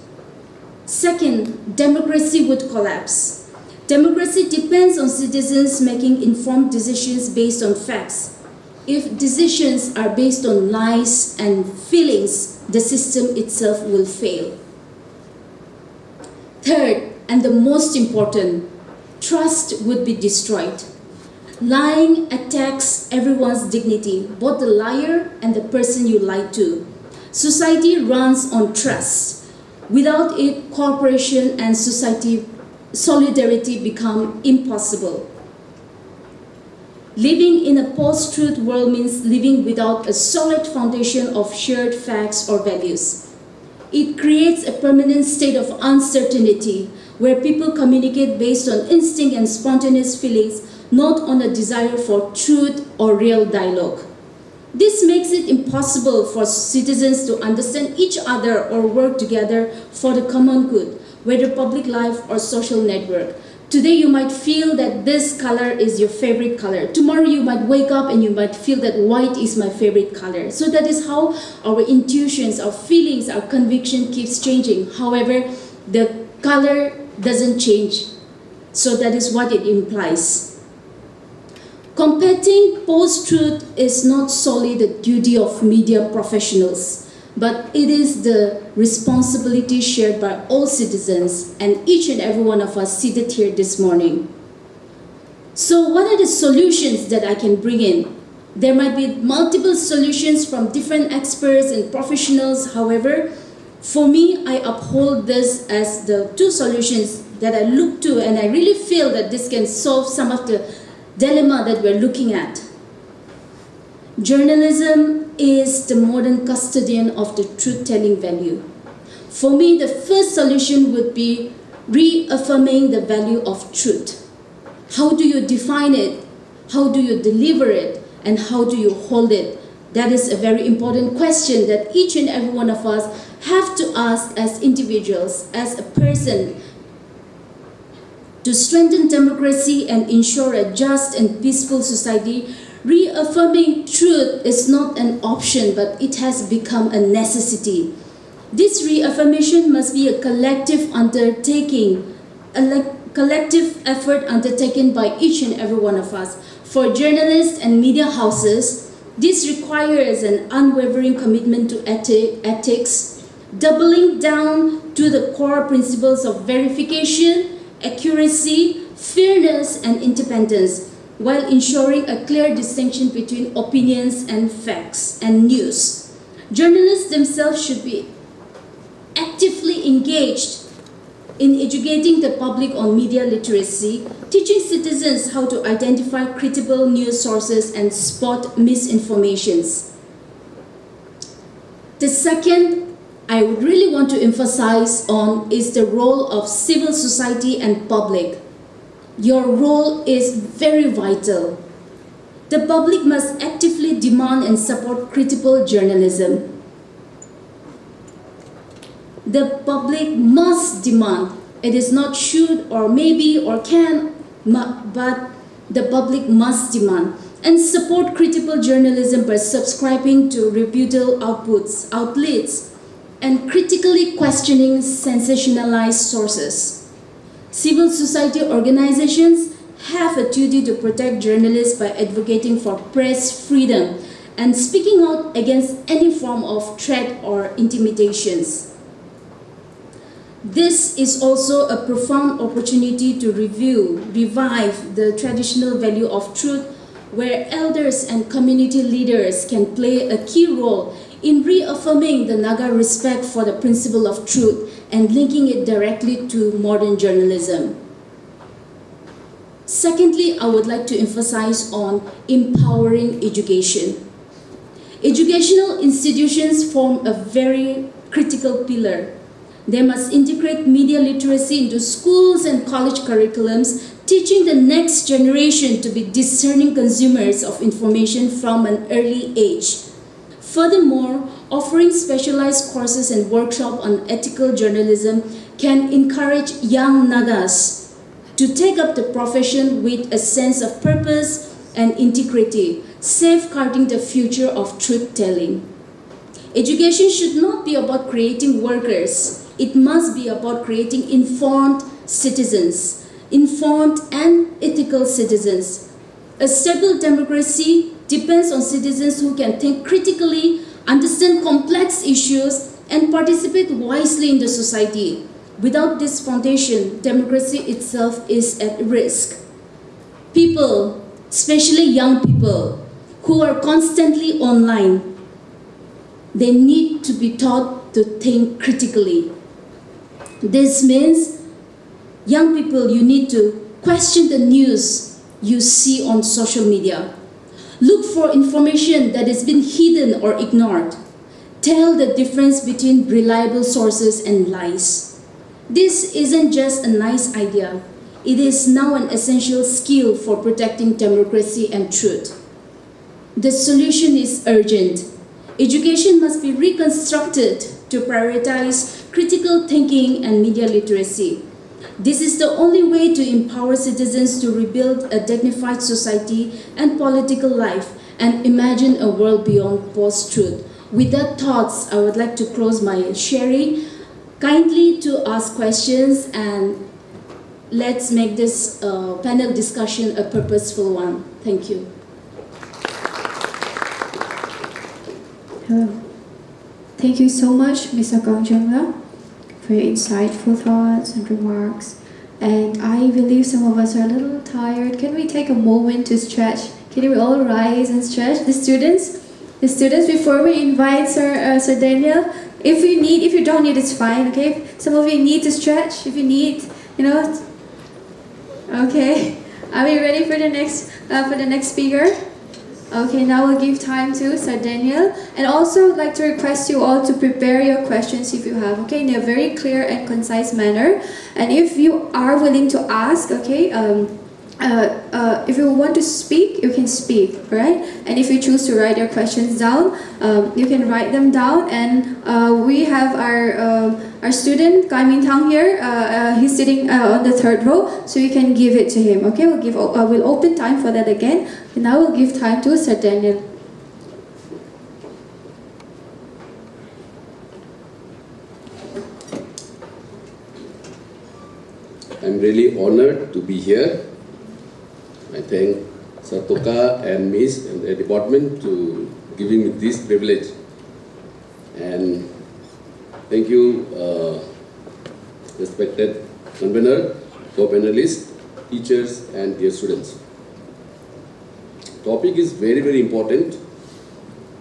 Second, democracy would collapse. Democracy depends on citizens making informed decisions based on facts. If decisions are based on lies and feelings, the system itself will fail. Third, and the most important, trust would be destroyed. Lying attacks everyone's dignity, both the liar and the person you lie to. Society runs on trust. Without it, cooperation and solidarity become impossible. Living in a post-truth world means living without a solid foundation of shared facts or values. It creates a permanent state of uncertainty where people communicate based on instinct and spontaneous feelings, not on a desire for truth or real dialogue. This makes it impossible for citizens to understand each other or work together for the common good, whether public life or social network. Today you might feel that this color is your favorite color. Tomorrow you might wake up and you might feel that white is my favorite color. So that is how our intuitions, our feelings, our conviction keeps changing. However, the color doesn't change. So that is what it implies. Combating post-truth is not solely the duty of media professionals, but it is the responsibility shared by all citizens and each and every one of us seated here this morning. So what are the solutions that I can bring in? There might be multiple solutions from different experts and professionals. However, for me, I uphold this as the two solutions that I look to, and I really feel that this can solve some of the dilemma that we're looking at. Journalism is the modern custodian of the truth-telling value. For me, the first solution would be reaffirming the value of truth. How do you define it? How do you deliver it? And how do you hold it? That is a very important question that each and every one of us have to ask as individuals, as a person. To strengthen democracy and ensure a just and peaceful society, reaffirming truth is not an option, but it has become a necessity. This reaffirmation must be a collective undertaking, a collective effort undertaken by each and every one of us. For journalists and media houses, this requires an unwavering commitment to ethics, doubling down to the core principles of verification, accuracy, fairness, and independence, while ensuring a clear distinction between opinions and facts and news. Journalists themselves should be actively engaged in educating the public on media literacy, teaching citizens how to identify credible news sources and spot misinformations. The second I would really want to emphasize on is the role of civil society and public. Your role is very vital. The public must actively demand and support critical journalism. The public must demand. It is not should or maybe or can, but the public must demand and support critical journalism by subscribing to reputable outlets, and critically questioning sensationalized sources. Civil society organizations have a duty to protect journalists by advocating for press freedom and speaking out against any form of threat or intimidations. This is also a profound opportunity to revive the traditional value of truth, where elders and community leaders can play a key role in reaffirming the Naga respect for the principle of truth and linking it directly to modern journalism. Secondly, I would like to emphasize on empowering education. Educational institutions form a very critical pillar. They must integrate media literacy into schools and college curriculums, teaching the next generation to be discerning consumers of information from an early age. Furthermore, offering specialized courses and workshops on ethical journalism can encourage young Nagas to take up the profession with a sense of purpose and integrity, safeguarding the future of truth-telling. Education should not be about creating workers. It must be about creating informed citizens, informed and ethical citizens. A stable democracy depends on citizens who can think critically, understand complex issues, and participate wisely in the society. Without this foundation, democracy itself is at risk. People, especially young people, who are constantly online, they need to be taught to think critically. This means, young people, you need to question the news. you see on social media. Look for information that has been hidden or ignored. Tell the difference between reliable sources and lies. This isn't just a nice idea. It is now an essential skill for protecting democracy and truth. The solution is urgent. Education must be reconstructed to prioritize critical thinking and media literacy. This is the only way to empower citizens to rebuild a dignified society and political life and imagine a world beyond post-truth. With that thoughts, I would like to close my sharing. Kindly to ask questions and let's make this panel discussion a purposeful one. Thank you. Hello. Thank you so much, Mr. Kong Jung-la, for your insightful thoughts and remarks. And I believe some of us are a little tired. Can we take a moment to stretch? Can we all rise and stretch? The students, before we invite Sir Daniel, if you don't need, it's fine, okay? Some of you need to stretch. If you need, okay. Are we ready for the next speaker? Okay, now we'll give time to Sir Daniel. And also I'd like to request you all to prepare your questions if you have, okay, in a very clear and concise manner. And if you are willing to ask, okay, if you want to speak, you can speak, right? And if you choose to write your questions down, you can write them down. And we have our student Kai Min Thang here. He's sitting on the third row, so you can give it to him. Okay, we'll open time for that again. And now we'll give time to Sir Daniel. I'm really honored to be here. I thank Satoka and Miss and the department to giving me this privilege. And thank you, respected convener, co-panelists, teachers, and dear students. Topic is very, very important,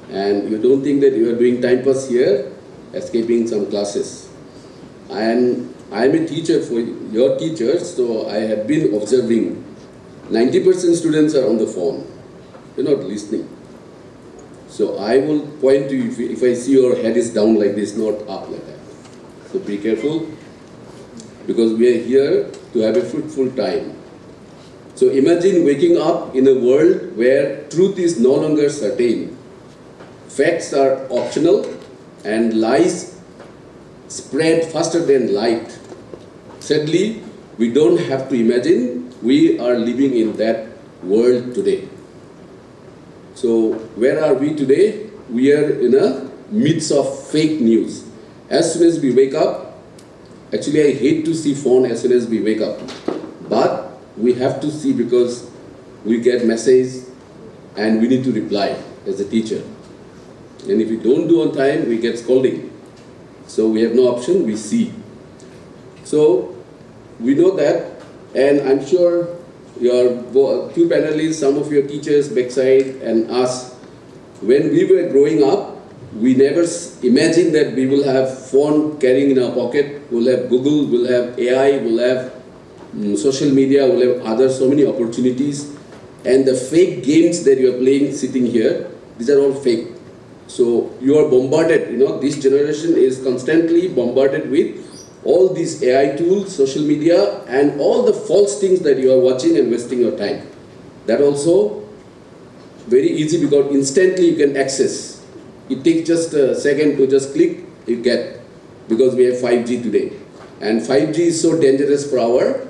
and you don't think that you are doing time pass here, escaping some classes. And I am a teacher for your teachers, so I have been observing 90% students are on the phone. You're not listening. So I will point to you if I see your head is down like this, not up like that. So be careful, because we are here to have a fruitful time. So imagine waking up in a world where truth is no longer certain. Facts are optional and lies spread faster than light. Sadly, we don't have to imagine, we are living in that world today. So where are we today? We are in a midst of fake news. As soon as we wake up, actually I hate to see phone as soon as we wake up, but we have to see because we get message and we need to reply as a teacher. And if we don't do on time, we get scolding. So we have no option, we see. So we know that, and I'm sure your two panelists, some of your teachers backside and us, when we were growing up, we never imagined that we will have phone carrying in our pocket, we'll have Google, we'll have AI, we'll have social media, we'll have other so many opportunities. And the fake games that you are playing sitting here, these are all fake. So you are bombarded, this generation is constantly bombarded with all these AI tools, social media, and all the false things that you are watching and wasting your time. That also very easy because instantly you can access. It takes just a second to just click, you get, because we have 5G today. And 5G is so dangerous for our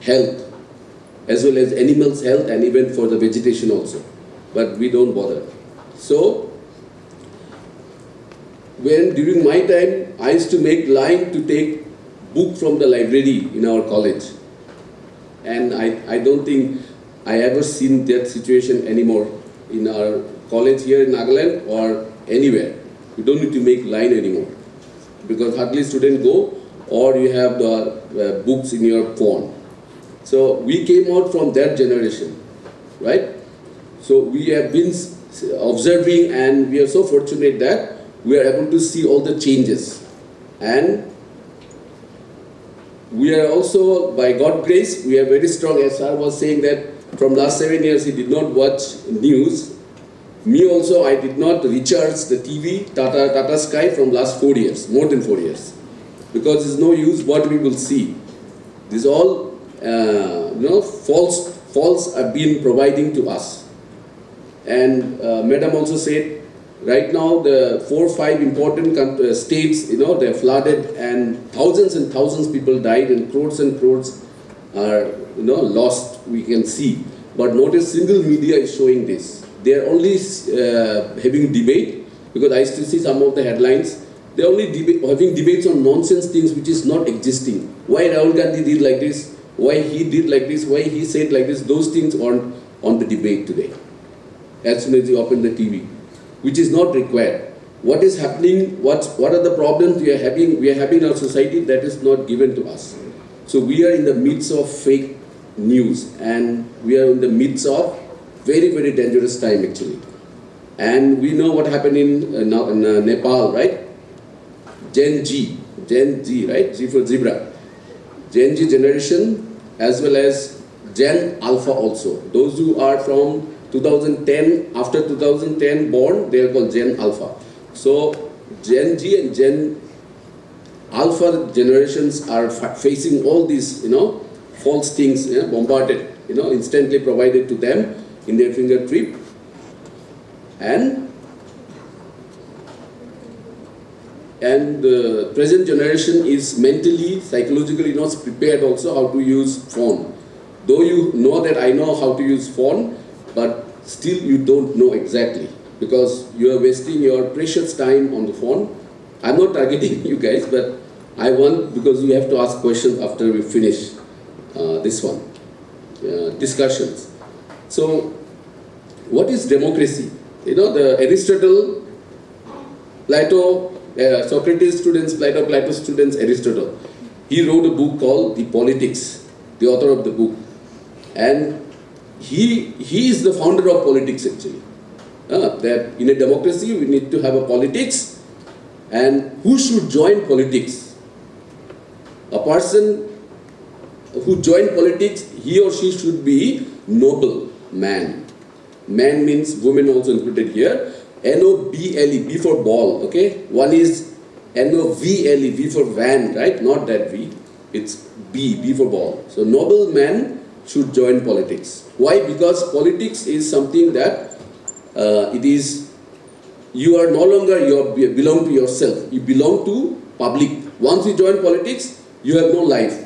health, as well as animals' health and even for the vegetation also. But we don't bother. So, during my time, I used to make line to take book from the library in our college. And I don't think I ever seen that situation anymore in our college here in Nagaland or anywhere. You don't need to make line anymore because hardly students go or you have the books in your phone. So we came out from that generation, right? So we have been observing and we are so fortunate that we are able to see all the changes. And we are also, by God's grace, we are very strong, as Sir was saying that from last 7 years he did not watch news. Me also, I did not recharge the TV, Tata Sky from last 4 years, more than 4 years. Because there's no use what we will see. This all, false are being providing to us. And Madam also said, right now the 4 or 5 important states, they're flooded and thousands people died and crores are, lost, we can see. But not a single media is showing this. They are only having debate, because I still see some of the headlines. They're only having debates on nonsense things which is not existing. Why Rahul Gandhi did like this? Why he did like this? Why he said like this? Those things aren't on the debate today. As soon as you open the TV, which is not required. What is happening? What are the problems we are having? We are having in our society that is not given to us. So we are in the midst of fake news, and we are in the midst of very dangerous time actually. And we know what happened in Nepal, right? Gen Z, right? G for zebra. Gen Z generation as well as Gen Alpha also. Those who are from 2010, after 2010 born, they are called Gen Alpha. So Gen Z and Gen Alpha generations are facing all these, false things, bombarded, instantly provided to them in their fingertip. And the present generation is mentally, psychologically not prepared also how to use phone. Though you know that I know how to use phone, but still you don't know exactly, because you are wasting your precious time on the phone. I'm not targeting you guys, but I want, because you have to ask questions after we finish this one, discussions. So, what is democracy? The Aristotle, Plato, Socrates students, Plato students, Aristotle. He wrote a book called The Politics, the author of the book. And he is the founder of politics actually. That in a democracy we need to have a politics, and who should join politics? A person who join politics, he or she should be noble man. Man means women also included here. N-O-B-L-E, B for ball, okay? One is N-O-V-L-E, V for van, right? Not that V. It's B for ball. So noble man should join politics. Why? Because politics is something that you are no longer belong to yourself. You belong to public. Once you join politics, you have no life.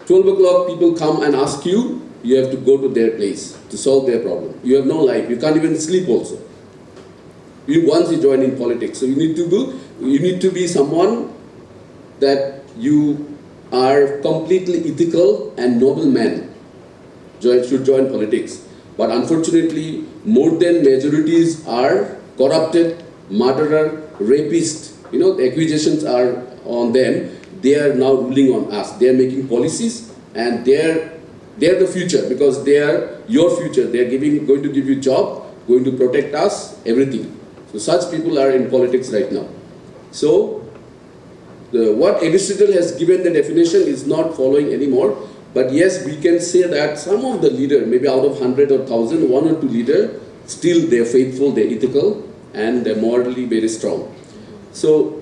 12 o'clock people come and ask you, you have to go to their place to solve their problem. You have no life. You can't even sleep also. Once you join in politics, so you need to be someone that you are completely ethical and noble man. Should join politics. But unfortunately, more than majorities are corrupted, murderer, rapist. The accusations are on them. They are now ruling on us. They are making policies, and they are the future, because they are your future. They are going to give you job, going to protect us, everything. So such people are in politics right now. So what Aristotle has given the definition is not following anymore. But yes, we can say that some of the leaders, maybe out of 100 or 1,000, 1 or 2 leaders, still they're faithful, they're ethical, and they're morally very strong. So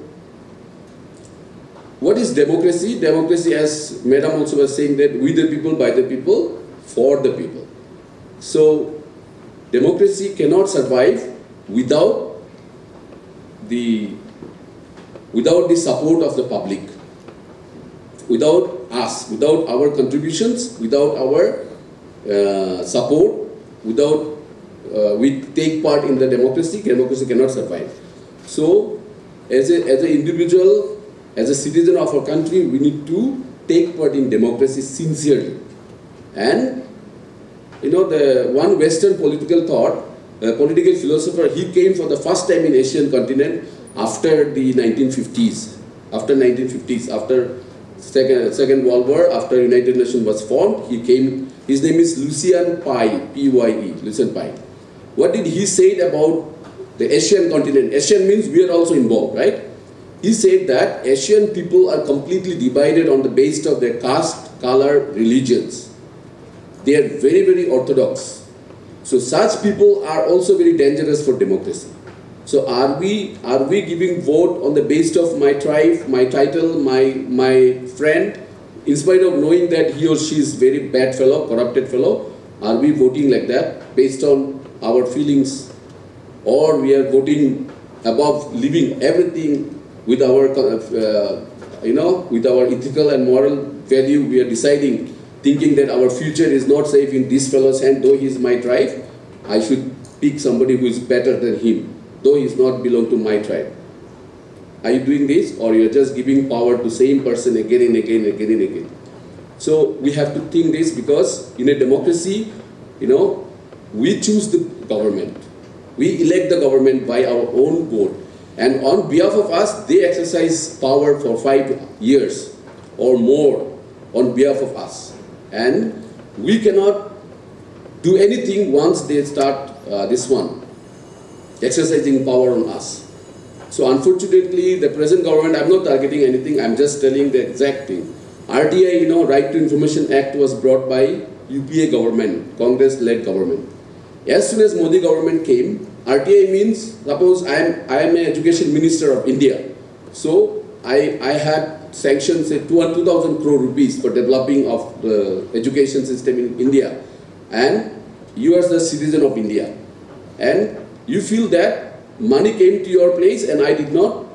what is democracy? Democracy, as Madam also was saying, that with the people, by the people, for the people. So democracy cannot survive without the support of the public. Without us, without our contributions, without our support, without we take part in the democracy cannot survive. So, as an individual, as a citizen of our country, we need to take part in democracy sincerely. And the one Western political thought, political philosopher, he came for the first time in Asian continent after the 1950s. After Second World War, after United Nations was formed, he came. His name is Lucian Pye, P-Y-E, Lucian Pye. What did he say about the Asian continent? Asian means we are also involved, right? He said that Asian people are completely divided on the basis of their caste, color, religions. they are very, very orthodox. So such people are also very dangerous for democracy. So are we giving vote on the basis of my tribe, my title, my friend, in spite of knowing that he or she is very bad fellow, corrupted fellow? Are we voting like that based on our feelings, or we are voting above, leaving everything with our with our ethical and moral value? We are deciding, thinking that our future is not safe in this fellow's hand. Though he is my tribe, I should pick somebody who is better than him, though he is not belong to my tribe. Are you doing this, or you are just giving power to same person again and again and again and again? So we have to think this, because in a democracy, we choose the government. We elect the government by our own vote. And on behalf of us, they exercise power for 5 years or more on behalf of us. And we cannot do anything once they start exercising power on us. So unfortunately, the present government, I'm not targeting anything, I'm just telling the exact thing. RTI, Right to Information Act was brought by UPA government, Congress-led government. As soon as Modi government came, RTI means, suppose I am an education minister of India. So I had sanctioned, say, 2,000 crore rupees for developing of the education system in India. And you are the citizen of India. And you feel that money came to your place and I did not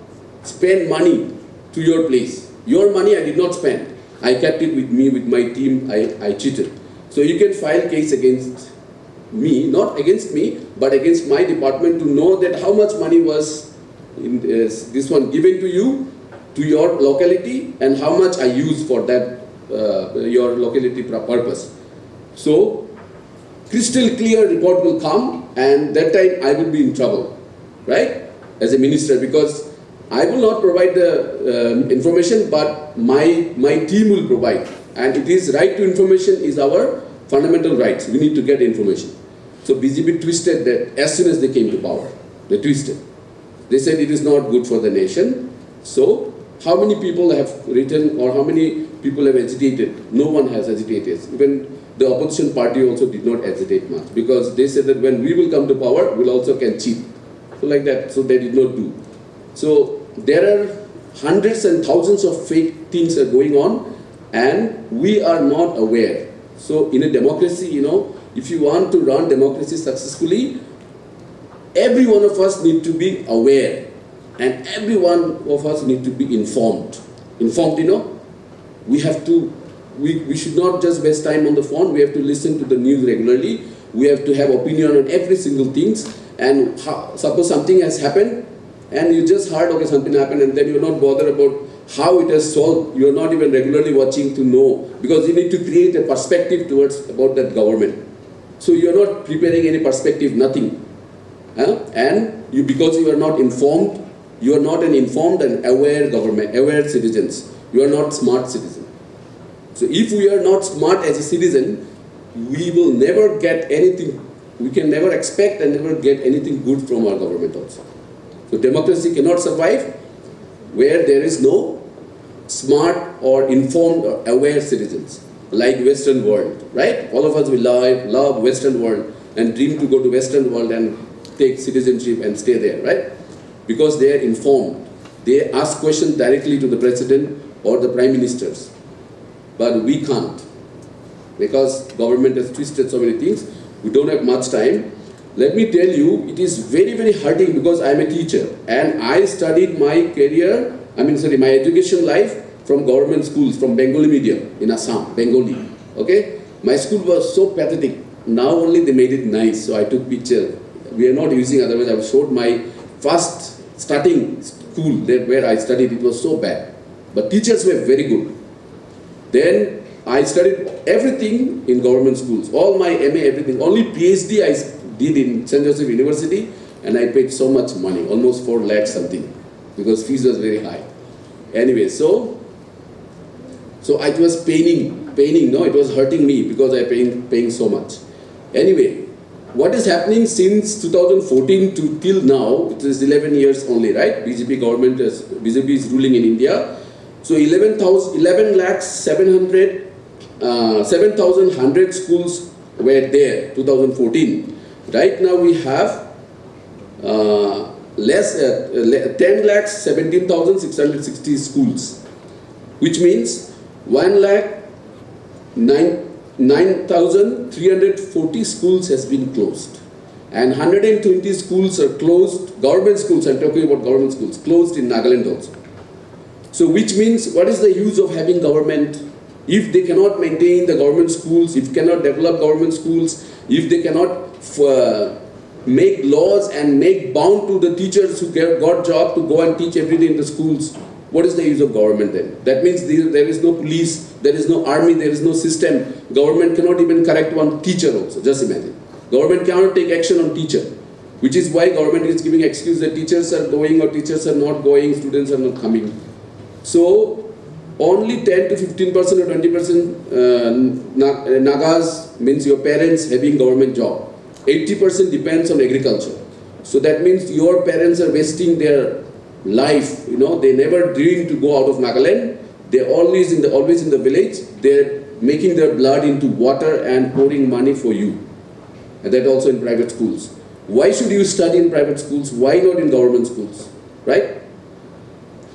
spend money to your place. Your money I did not spend. I kept it with me, with my team, I cheated. So you can file case against me, not against me, but against my department, to know that how much money was in this one given to you, to your locality, and how much I used for that, your locality purpose. So, crystal clear report will come, and that time I will be in trouble, right? As a minister, because I will not provide the information, but my team will provide. And it is right to information is our fundamental rights. We need to get information. So BJP twisted that as soon as they came to power. They twisted. They said it is not good for the nation. So how many people have written, or how many people have agitated? No one has agitated. Even the opposition party also did not agitate much, because they said that when we will come to power, we'll also can cheat. So like that, so they did not do. So there are hundreds and thousands of fake things are going on, and we are not aware. So in a democracy, if you want to run democracy successfully, every one of us need to be aware, and every one of us need to be informed. Informed, we have to, we should not just waste time on the phone. We have to listen to the news regularly. We have to have opinion on every single things. And suppose something has happened, and you just heard, okay, something happened, and then you're not bothered about how it has solved. You're not even regularly watching to know, because you need to create a perspective towards about that government. So you're not preparing any perspective, nothing. And because you are not informed, you are not an informed and aware government, aware citizens. You are not smart citizen. So if we are not smart as a citizen, we will never get anything. We can never expect and never get anything good from our government also. So democracy cannot survive where there is no smart or informed or aware citizens, like Western world, right? All of us will love Western world and dream to go to Western world and take citizenship and stay there, right? Because they are informed. They ask questions directly to the president or the prime ministers. But we can't, because government has twisted so many things. We don't have much time. Let me tell you, it is very, very hurting, because I am a teacher and I studied my career, my education life from government schools, from Bengali medium in Assam, Bengali. Okay? My school was so pathetic. Now only they made it nice, so I took picture. We are not using, otherwise I showed my first starting school where I studied. It was so bad. But teachers were very good. Then I studied everything in government schools, all my MA, everything. Only PhD I did in St. Joseph University, and I paid so much money, almost 4 lakhs something, because fees was very high. Anyway, so it was paining, no, it was hurting me, because I paying so much. Anyway, what is happening since 2014 to till now, it is 11 years only, right? BJP is ruling in India. So 11 lakhs 700 7,100 schools were there, 2014. Right now we have 10,17,660 schools, which means 1,09,340 schools has been closed. And 120 schools are closed, government schools, I'm talking about government schools, closed in Nagaland also. So which means, what is the use of having government if they cannot maintain the government schools, if cannot develop government schools, if they cannot make laws and make bound to the teachers who got job to go and teach every day in the schools? What is the use of government then? That means there is no police, there is no army, there is no system. Government cannot even correct one teacher also, just imagine. Government cannot take action on teacher, which is why government is giving excuse that teachers are going or teachers are not going, students are not coming. So only 10 to 15% or 20% Nagas, means your parents having government job. 80% depends on agriculture. So that means your parents are wasting their life, they never dream to go out of Nagaland. They're always in the village. They're making their blood into water and pouring money for you. And that also in private schools. Why should you study in private schools? Why not in government schools? Right?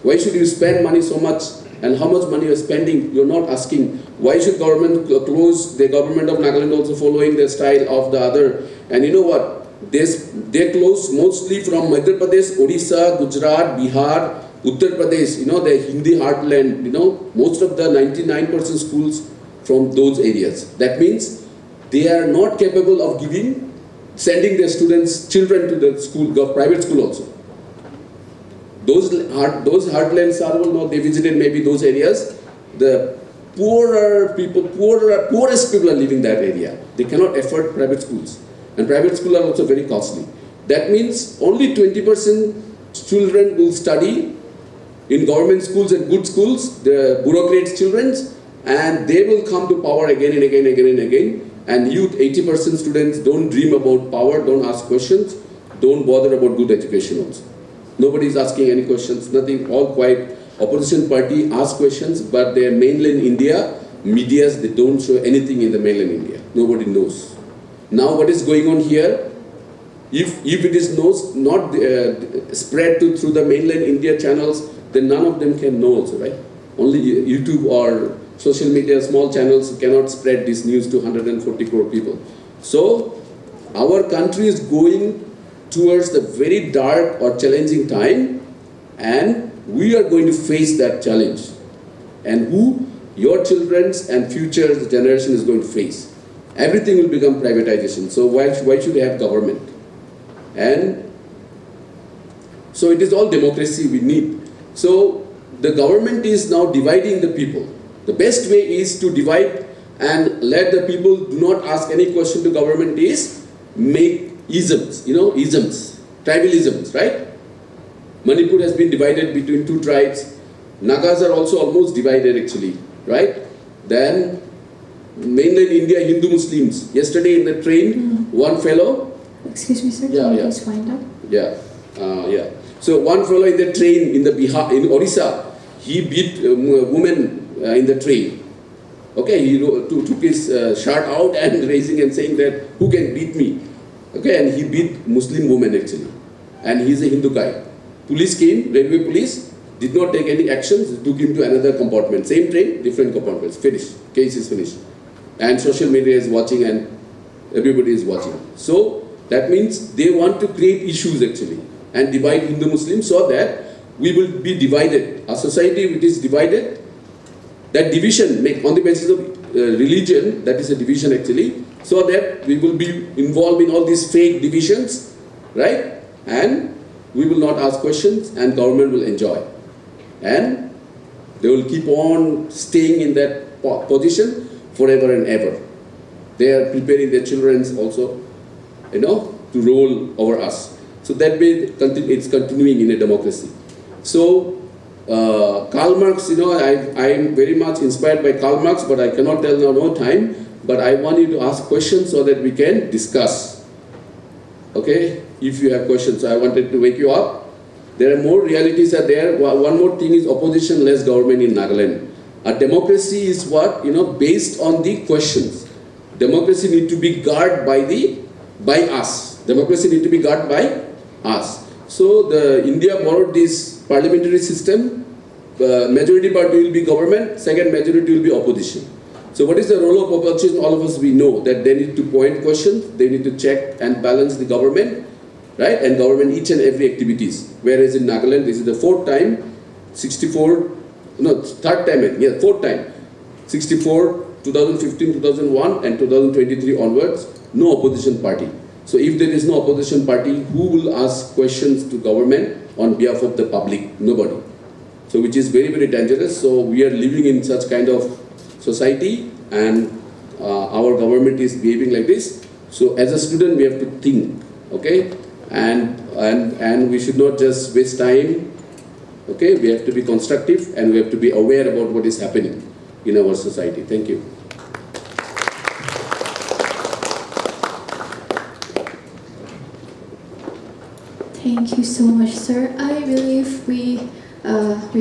Why should you spend money so much? And how much money you're spending? You're not asking. Why should government close? The government of Nagaland also following the style of the other. And you know what? They close mostly from Madhya Pradesh, Odisha, Gujarat, Bihar, Uttar Pradesh, the Hindi heartland, most of the 99% schools from those areas. That means they are not capable of sending their children to the school, private school also. Those heartlands are, they visited maybe those areas. The poorest people are living that area. They cannot afford private schools. And private schools are also very costly. That means only 20% children will study in government schools and good schools, the bureaucrats' children, and they will come to power again and again and again and again. And youth, 80% students don't dream about power, don't ask questions, don't bother about good education also. Nobody is asking any questions, nothing, all quiet. Opposition party asks questions, but their mainland India, medias, they don't show anything in the mainland India. Nobody knows. Now what is going on here, if it is not spread through the mainland India channels, then none of them can know also, right? Only YouTube or social media, small channels cannot spread this news to 140 crore people. So our country is going towards the very dark or challenging time, and we are going to face that challenge. And who your children's and future generation is going to face. Everything will become privatization. So why should they have government? And so it is all democracy we need. So the government is now dividing the people. The best way is to divide and let the people do not ask any question to government is make isms, tribalisms, right? Manipur has been divided between two tribes. Nagas are also almost divided actually, right? Then mainland India, Hindu Muslims. Yesterday in the train, one fellow. Excuse me, sir. Can you please find out? Yeah. So one fellow in the train in Orissa, he beat a woman in the train. Okay, he took his shirt out and raising and saying that who can beat me? Okay, and he beat Muslim woman actually, and he's a Hindu guy. Police came, railway police did not take any actions, took him to another compartment. Same train, different compartments. Finished. Case is finished. And social media is watching and everybody is watching. So that means they want to create issues actually and divide Hindu Muslims so that we will be divided. A society which is divided, that division on the basis of religion, that is a division actually, so that we will be involved in all these fake divisions, right? And we will not ask questions and government will enjoy. And they will keep on staying in that position forever and ever. They are preparing their children also, to rule over us. So that way it's continuing in a democracy. So Karl Marx, I am very much inspired by Karl Marx, but I cannot tell now, no time. But I want you to ask questions so that we can discuss. Okay, if you have questions. So I wanted to wake you up. There are more realities are there. One more thing is opposition less government in Nagaland. A democracy is what, based on the questions. Democracy need to be guarded by us. Democracy need to be guarded by us. So the India borrowed this parliamentary system. Majority party will be government, second majority will be opposition. So what is the role of opposition? All of us we know that they need to point questions, they need to check and balance the government, right? And government each and every activities. Whereas in Nagaland, this is the fourth time, third time, fourth time. 64, 2015, 2001 and 2023 onwards, no opposition party. So if there is no opposition party, who will ask questions to government on behalf of the public? Nobody. So which is very, very dangerous. So we are living in such kind of society and our government is behaving like this. So as a student, we have to think, okay? And we should not just waste time, okay? We have to be constructive and we have to be aware about what is happening in our society. Thank you. Thank you so much, sir. I believe we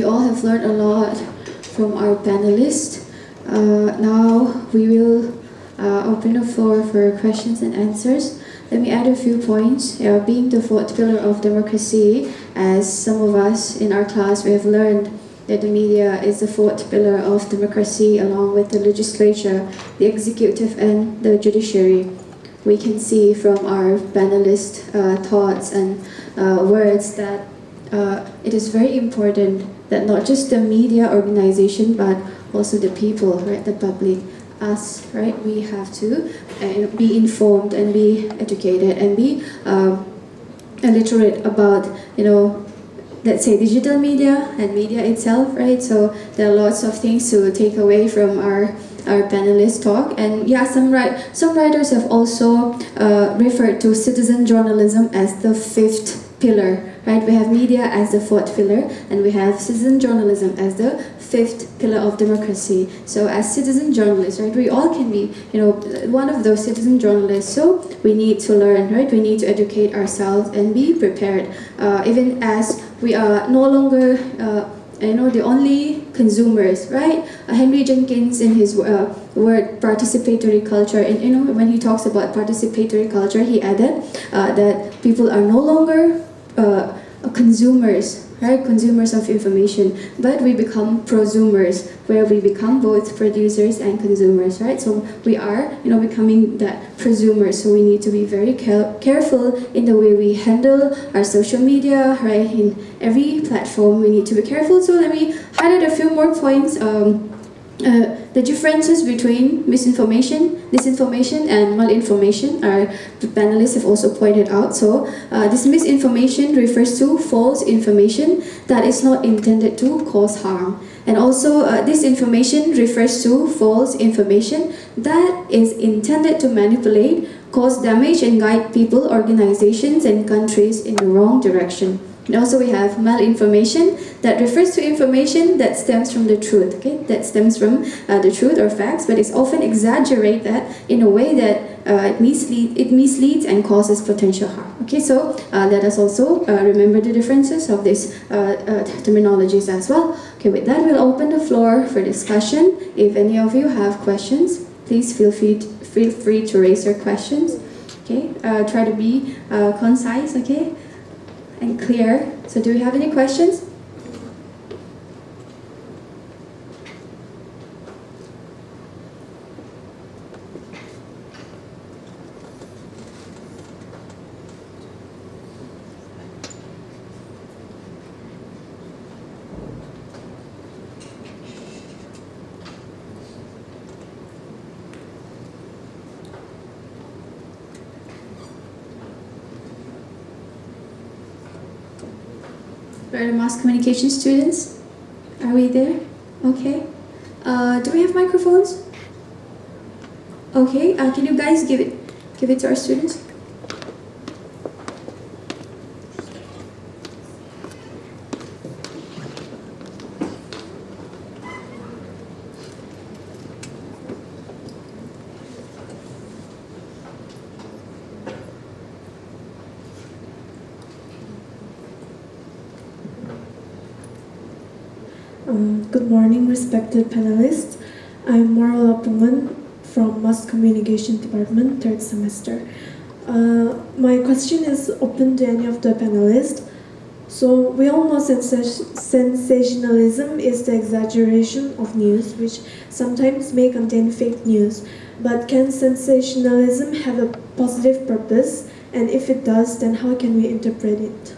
all have learned a lot from our panelists. Now we will open the floor for questions and answers. Let me add a few points. Being the fourth pillar of democracy, as some of us in our class, we have learned that the media is the fourth pillar of democracy along with the legislature, the executive and the judiciary. We can see from our panelists' thoughts and words that it is very important that not just the media organization but also the people, right, the public, us, right, we have to be informed and be educated and be illiterate about, let's say digital media and media itself, right? So there are lots of things to take away from our panelists' talk. And yeah, some writers have also referred to citizen journalism as the fifth pillar, right? We have media as the fourth pillar and we have citizen journalism as the fifth pillar of democracy. So as citizen journalists, right, we all can be, one of those citizen journalists. So we need to learn, right? We need to educate ourselves and be prepared. Even as we are no longer, the only consumers, right? Henry Jenkins in his word participatory culture, and when he talks about participatory culture, he added that people are no longer consumers, right? Consumers of information, but we become prosumers, where we become both producers and consumers, right? So we are, becoming that prosumers. So we need to be very careful in the way we handle our social media, right? In every platform, we need to be careful. So let me highlight a few more points. The differences between misinformation, disinformation, and malinformation, our panelists have also pointed out. So this misinformation refers to false information that is not intended to cause harm. And also disinformation refers to false information that is intended to manipulate, cause damage, and guide people, organizations, and countries in the wrong direction. And also we have malinformation that refers to information that stems from the truth, okay? That stems from the truth or facts, but it's often exaggerated in a way that it misleads and causes potential harm. Okay, so let us also remember the differences of these terminologies as well. Okay, with that, we'll open the floor for discussion. If any of you have questions, please feel free to raise your questions. Okay, try to be concise, okay? And clear. So do we have any questions? Right, mass communication students, are we there? Okay. Do we have microphones? Okay. Can you guys give it to our students? Good morning, respected panelists. I'm Marla Pungan from Mass Communication Department, third semester. My question is open to any of the panelists. So we all know sensationalism is the exaggeration of news, which sometimes may contain fake news. But can sensationalism have a positive purpose? And if it does, then how can we interpret it?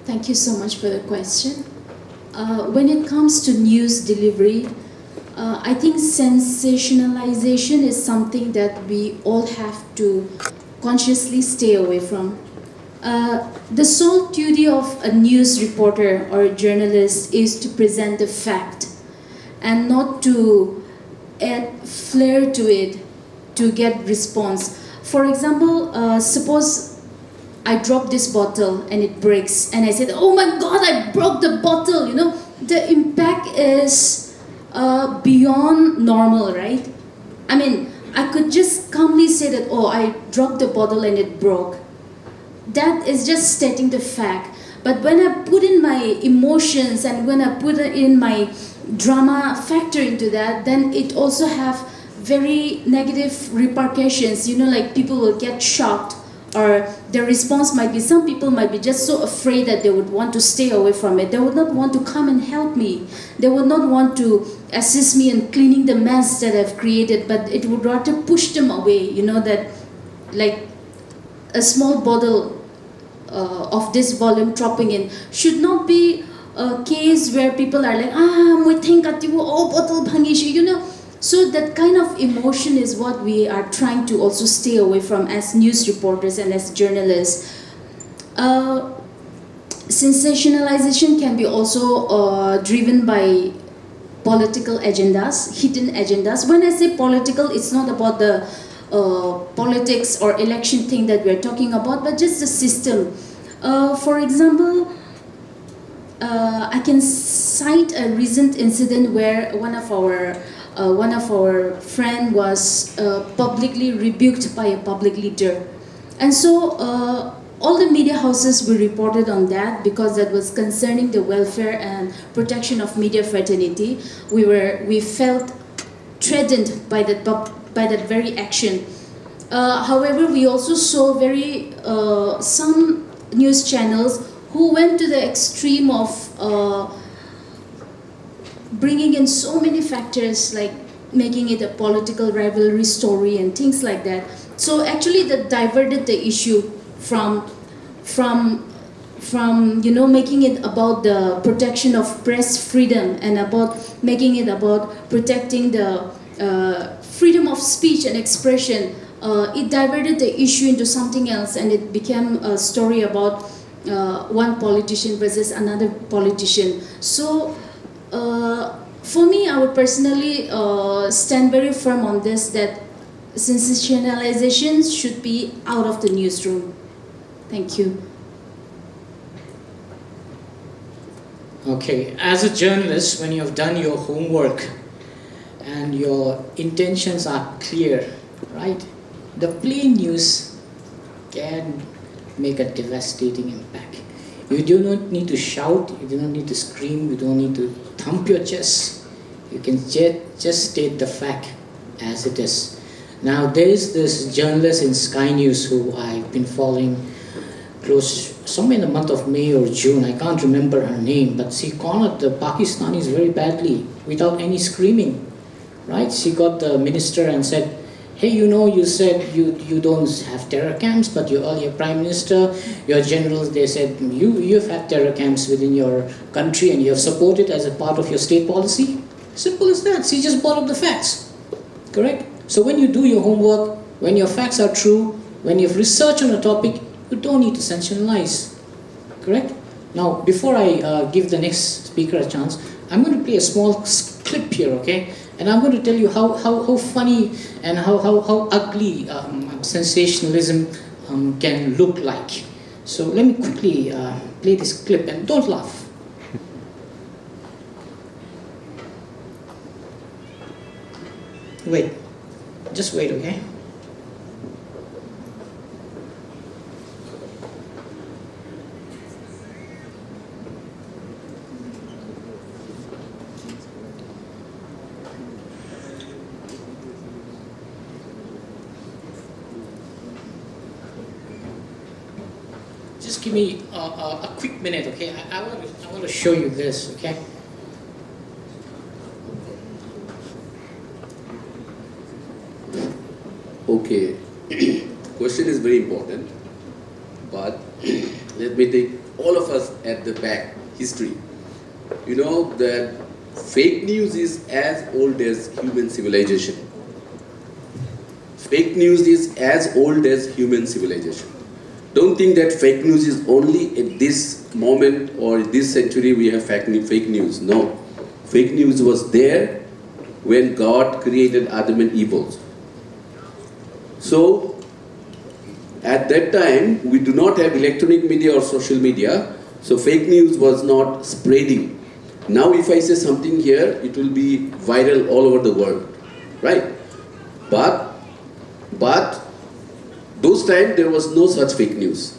Thank you so much for the question. When it comes to news delivery, I think sensationalization is something that we all have to consciously stay away from. The sole duty of a news reporter or a journalist is to present the fact and not to add flair to it to get response. For example, suppose I drop this bottle and it breaks and I said, oh my god, I broke the bottle, you know, the impact is beyond normal, right? I mean, I could just calmly say that, oh, I dropped the bottle and it broke. That is just stating the fact. But when I put in my emotions and when I put in my drama factor into that, then it also have very negative repercussions, you know, like people will get shocked, or the response might be, some people might be just so afraid that they would want to stay away from it. They would not want to come and help me. They would not want to assist me in cleaning the mess that I've created, but it would rather push them away, you know, that like a small bottle of this volume dropping in should not be a case where people are like, we think that you all bottle bhangishi, you know. So that kind of emotion is what we are trying to also stay away from as news reporters and as journalists. Sensationalization can be also driven by political agendas, hidden agendas. When I say political, it's not about the politics or election thing that we're talking about, but just the system. For example, I can cite a recent incident where one of our friend was publicly rebuked by a public leader, and so all the media houses we reported on that because that was concerning the welfare and protection of media fraternity. We felt threatened by that very action. However, we also saw some news channels who went to the extreme of bringing in so many factors, like making it a political rivalry story and things like that. So actually that diverted the issue from you know, making it about the protection of press freedom and about making it about protecting the freedom of speech and expression. It diverted the issue into something else, and it became a story about one politician versus another politician. So for me, I would personally stand very firm on this, that sensationalization should be out of the newsroom. Thank you. Okay, as a journalist, when you have done your homework and your intentions are clear, right? The plain news can make a devastating impact. You do not need to shout, you do not need to scream, you don't need to thump your chest. You can just state the fact as it is. Now there is this journalist in Sky News who I've been following close, somewhere in the month of May or June, I can't remember her name, but she cornered the Pakistanis very badly without any screaming, right? She got the minister and said, hey, you know, you said you don't have terror camps, but your earlier prime minister, your generals, they said you've had terror camps within your country and you have supported as a part of your state policy. Simple as that. She just brought up the facts, correct? So when you do your homework, when your facts are true, when you've researched on a topic, you don't need to sensationalize, correct? Now, before I give the next speaker a chance, I'm going to play a small clip here, okay? And I'm going to tell you how funny and how ugly sensationalism can look like. So let me quickly play this clip, and don't laugh. Wait, just wait, okay? give me a quick minute, okay? I want to show you this, okay? Okay, question is very important, but let me take all of us at the back, history. You know that fake news is as old as human civilization. Fake news is as old as human civilization. Don't think that fake news is only at this moment or this century we have fake news. No. Fake news was there when God created Adam and Eve also. So, at that time, we do not have electronic media or social media, so fake news was not spreading. Now if I say something here, it will be viral all over the world, right? But those times there was no such fake news.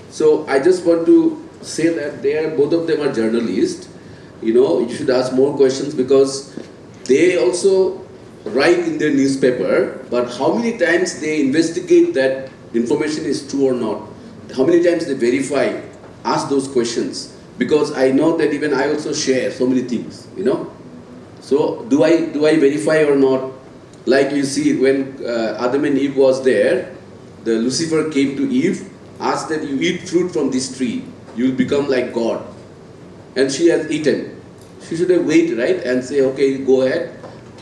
So I just want to say that both of them are journalists. You know, you should ask more questions because they also write in their newspaper, but how many times they investigate that information is true or not? How many times they verify, ask those questions? Because I know that even I also share so many things, you know. So do I verify or not? Like you see, when Adam and Eve was there, the Lucifer came to Eve, asked that you eat fruit from this tree, you will become like God. And she has eaten. She should have waited, right? And say, okay, go ahead.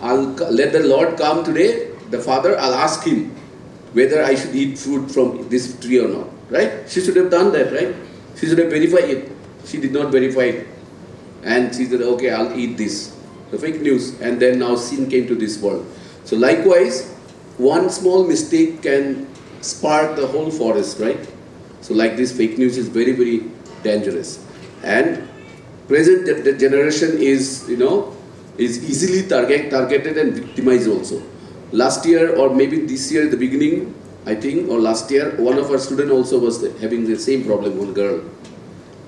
I'll let the Lord come today, the Father, I'll ask him whether I should eat fruit from this tree or not, right? She should have done that, right? She should have verified it. She did not verify it. And she said, okay, I'll eat this. The fake news. And then now sin came to this world. So likewise, one small mistake can spark the whole forest, right? So like this fake news is very, very dangerous. And present the generation is, you know, is easily targeted and victimized also. Last year or maybe this year at the beginning, I think, or last year, one of our students also was having the same problem, one girl.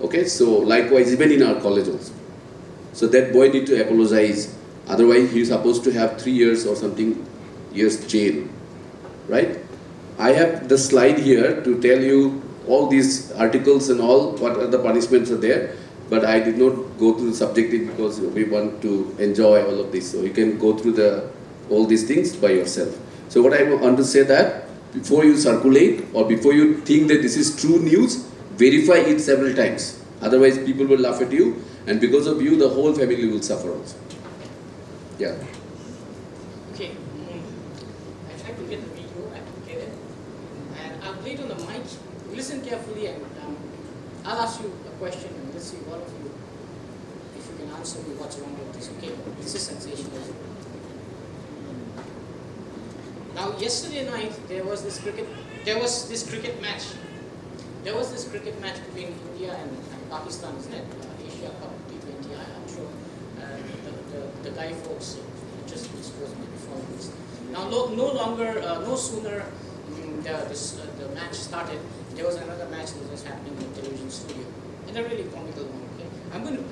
Okay, so likewise even in our college also. So that boy need to apologize. Otherwise he's supposed to have 3 years or something years jail, right? I have the slide here to tell you all these articles and all, what are the punishments are there. But I did not go through the subject because we want to enjoy all of this. So you can go through all these things by yourself. So what I want to say that before you circulate or before you think that this is true news, verify it several times. Otherwise people will laugh at you and because of you the whole family will suffer also. Yeah. Okay. I tried to get the video, I could get it. And I'll play it on the mic. Listen carefully and I'll ask you a question and let's see what of you, if you can answer me what's wrong with this. Okay, this is sensational. Now yesterday night there was this cricket match. There was this cricket match between India and Pakistan, isn't it? Asia Cup T20. I'm sure the Thai folks just exposed me before this. Now no sooner the match started, there was another match that was happening in the television studio, and a really comical one. Okay, I'm going to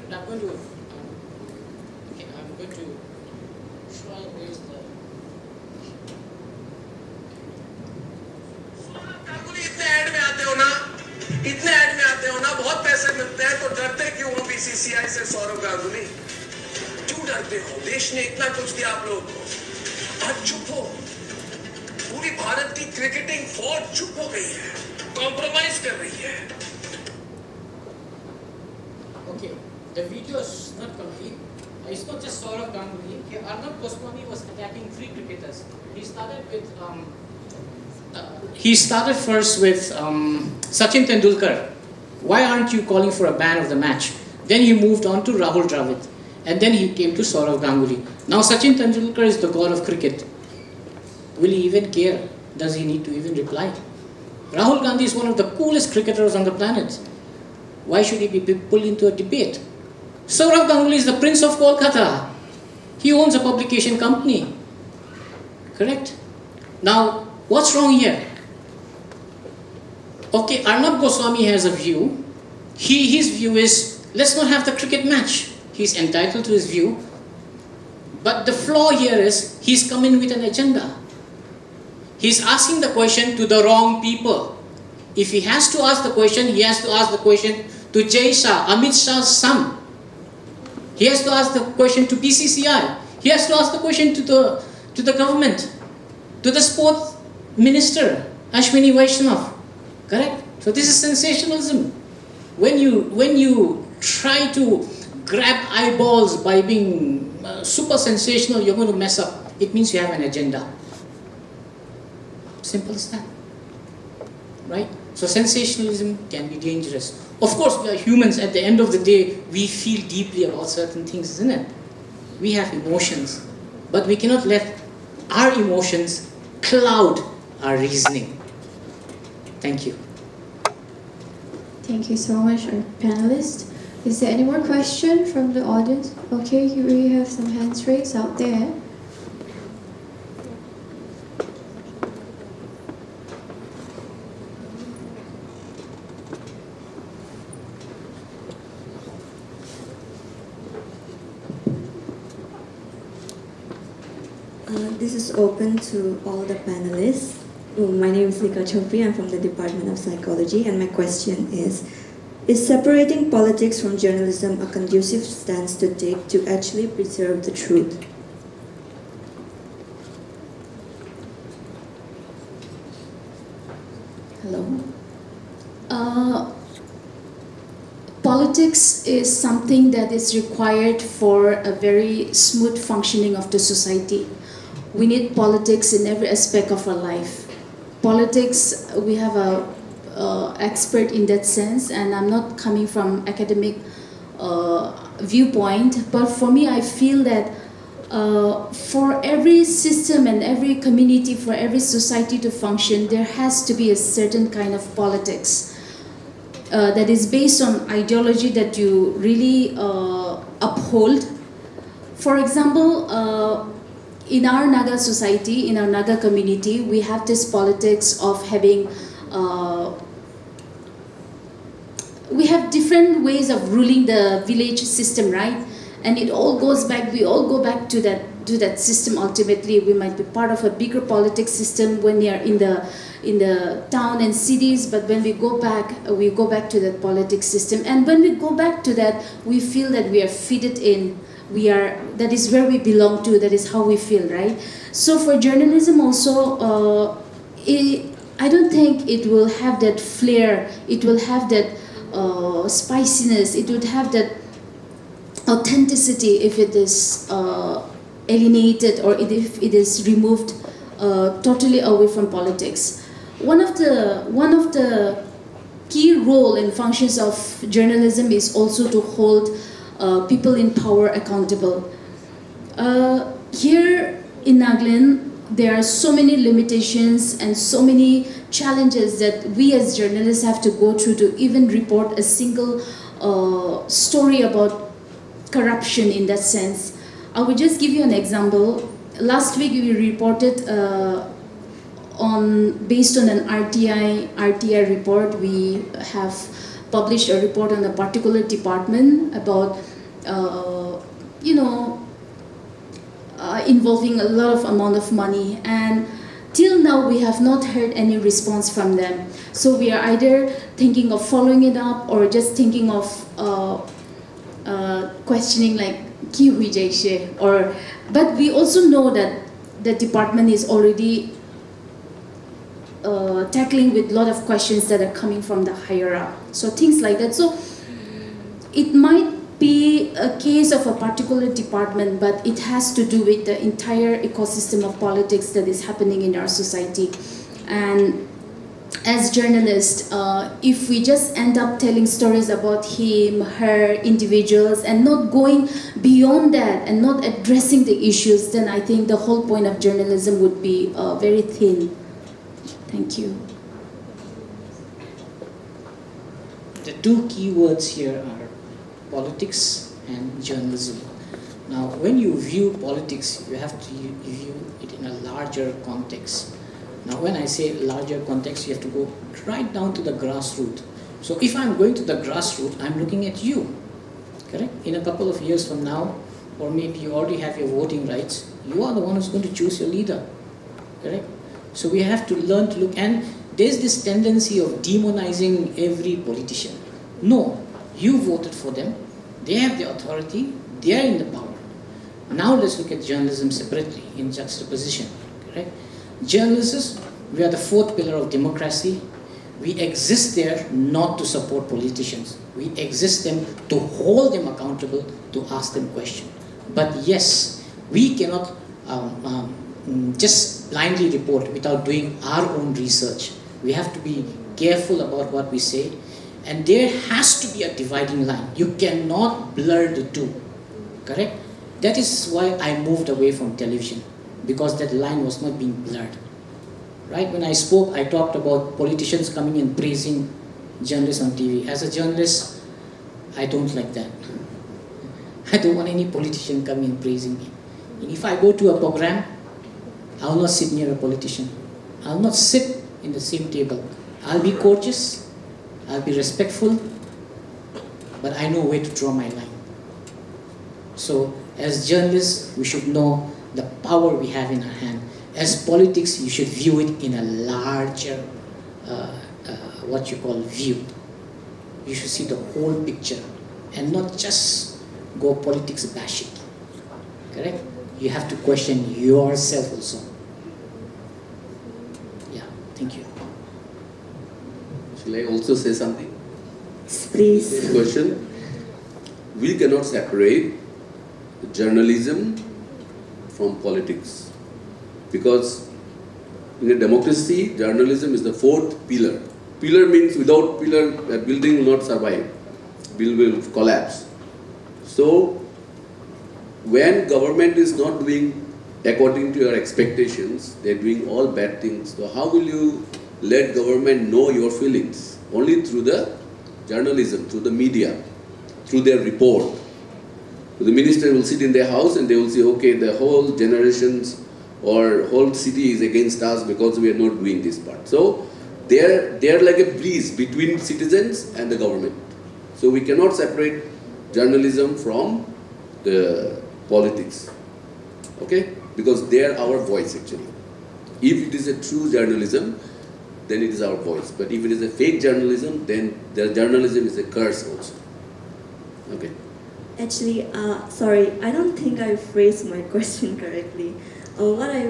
try and raise the. इतने add में आते हो ना बहुत पैसे मिलते हैं तो डरते क्यों हो बीसीसीआई से सौरव गांगुली क्यों डरते हो देश ने इतना कुछ दिया आप लोगों को आज चुप हो पूरी भारत की क्रिकेटिंग फौज चुप हो गई है कॉम्प्रोमाइज कर रही है Okay, the video is not complete. It's not just Saurav Ganguly. Arnab Goswami was attacking 3 cricketers. He started first with Sachin Tendulkar. Why aren't you calling for a ban of the match? Then he moved on to Rahul Dravid. And then he came to Saurav Ganguly. Now Sachin Tendulkar is the god of cricket. Will he even care? Does he need to even reply? Rahul Gandhi is one of the coolest cricketers on the planet. Why should he be pulled into a debate? Saurav Ganguly is the Prince of Kolkata. He owns a publication company. Correct? Now, what's wrong here? Okay, Arnab Goswami has a view. His view is, let's not have the cricket match. He's entitled to his view. But the flaw here is, he's come in with an agenda. He's asking the question to the wrong people. If he has to ask the question, he has to ask the question to Jay Shah, Amit Shah's son. He has to ask the question to BCCI. He has to ask the question to the government, to the sports minister, Ashwini Vaishnav. Correct? So this is sensationalism. When you try to grab eyeballs by being super sensational, you're going to mess up. It means you have an agenda. Simple as that. Right? So sensationalism can be dangerous. Of course, we are humans. At the end of the day, we feel deeply about certain things, isn't it? We have emotions. But we cannot let our emotions cloud our reasoning. Thank you. Thank you so much, our panelists. Is there any more question from the audience? Okay, we have some hands raised out there. This is open to all the panelists. My name is Lika Chopri. I'm from the Department of Psychology, and my question is separating politics from journalism a conducive stance to take to actually preserve the truth? Hello. Politics is something that is required for a very smooth functioning of the society. We need politics in every aspect of our life. Politics, we have a expert in that sense, and I'm not coming from academic viewpoint, but for me, I feel that for every system and every community, for every society to function, there has to be a certain kind of politics that is based on ideology that you really uphold. For example, in our Naga society, in our Naga community, we have this politics of having we have different ways of ruling the village system, right? And it all goes back, we all go back to that system ultimately. We might be part of a bigger politics system when we are in the town and cities, but when we go back to that politics system. And when we go back to that, we feel that we are fitted in. That is where we belong to, that is how we feel, right? So for journalism also, I don't think it will have that flair, it will have that spiciness, it would have that authenticity if it is alienated or if it is removed totally away from politics. One of the key role and functions of journalism is also to hold people in power accountable. Here in Nagaland, there are so many limitations and so many challenges that we as journalists have to go through to even report a single story about corruption in that sense. I will just give you an example. Last week we reported based on an RTI report. We have published a report on a particular department about involving a lot of amount of money, and till now we have not heard any response from them. So we are either thinking of following it up or just thinking of questioning like ki hui jaise, but we also know that the department is already tackling with a lot of questions that are coming from the higher up. So things like that. So it might be a case of a particular department, but it has to do with the entire ecosystem of politics that is happening in our society. And as journalists, if we just end up telling stories about him, her, individuals, and not going beyond that and not addressing the issues, then I think the whole point of journalism would be very thin. Thank you. The two key words here are politics and journalism. Now, when you view politics, you have to view it in a larger context. Now, when I say larger context, you have to go right down to the grassroots. So if I'm going to the grassroots, I'm looking at you, correct? In a couple of years from now, or maybe you already have your voting rights, you are the one who's going to choose your leader, correct? So we have to learn to look, and there's this tendency of demonizing every politician. No, you voted for them, they have the authority, they are in the power. Now let's look at journalism separately in juxtaposition. Correct? Journalists, we are the fourth pillar of democracy. We exist there not to support politicians. We exist them to hold them accountable, to ask them questions. But yes, we cannot just blindly report without doing our own research. We have to be careful about what we say, and there has to be a dividing line. You cannot blur the two. Correct? That is why I moved away from television, because that line was not being blurred. Right? When I spoke, I talked about politicians coming and praising journalists on TV. As a journalist, I don't like that. I don't want any politician coming and praising me. And if I go to a program, I will not sit near a politician. I will not sit in the same table. I'll be courteous, I'll be respectful, but I know where to draw my line. So, as journalists, we should know the power we have in our hand. As politics, you should view it in a larger, what you call view. You should see the whole picture and not just go politics bashing. Correct? You have to question yourself also. Yeah, thank you. Shall I also say something? Please. Question. We cannot separate journalism from politics, because in a democracy, journalism is the fourth pillar. Pillar means without pillar, a building will not survive. Building will collapse. So, when government is not doing according to your expectations, they are doing all bad things. So how will you let government know your feelings? Only through the journalism, through the media, through their report. So the minister will sit in their house and they will say, okay, the whole generations or whole city is against us because we are not doing this part. So they are like a breeze between citizens and the government. So we cannot separate journalism from the politics. Okay? Because they are our voice actually. If it is a true journalism, then it is our voice. But if it is a fake journalism, then the journalism is a curse also. Okay? Actually, sorry, I don't think I phrased my question correctly. What I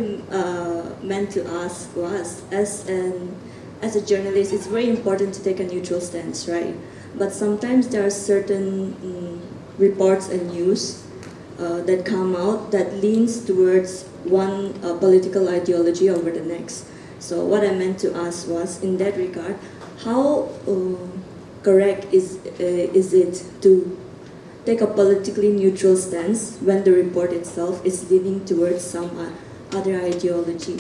meant to ask was, as a journalist, it's very important to take a neutral stance, right? But sometimes there are certain reports and news that come out that leans towards one political ideology over the next. So what I meant to ask was, in that regard, how correct is it to take a politically neutral stance when the report itself is leaning towards some other ideology?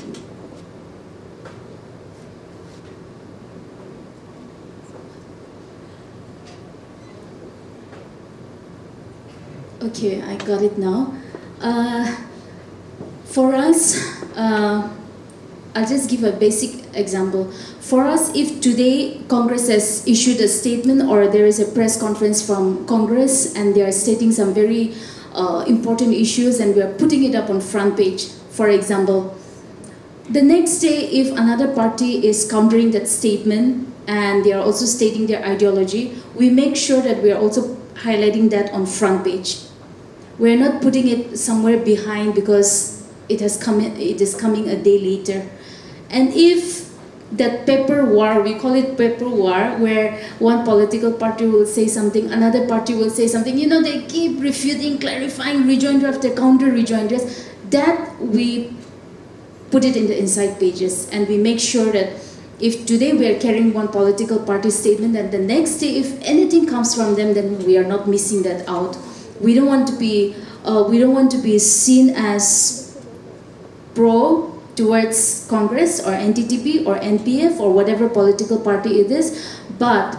Okay, I got it now. For us, I'll just give a basic example. For us, if today Congress has issued a statement or there is a press conference from Congress and they are stating some very important issues and we are putting it up on front page, for example, the next day if another party is countering that statement and they are also stating their ideology, we make sure that we are also highlighting that on front page. We're not putting it somewhere behind because it is coming a day later. And if that paper war, we call it paper war, where one political party will say something, another party will say something, they keep refuting, clarifying, rejoinder after counter rejoinders, that we put it in the inside pages and we make sure that if today we are carrying one political party statement, then the next day if anything comes from them, then we are not missing that out. We don't want to be seen as pro towards Congress or NTTP or NPF or whatever political party it is, but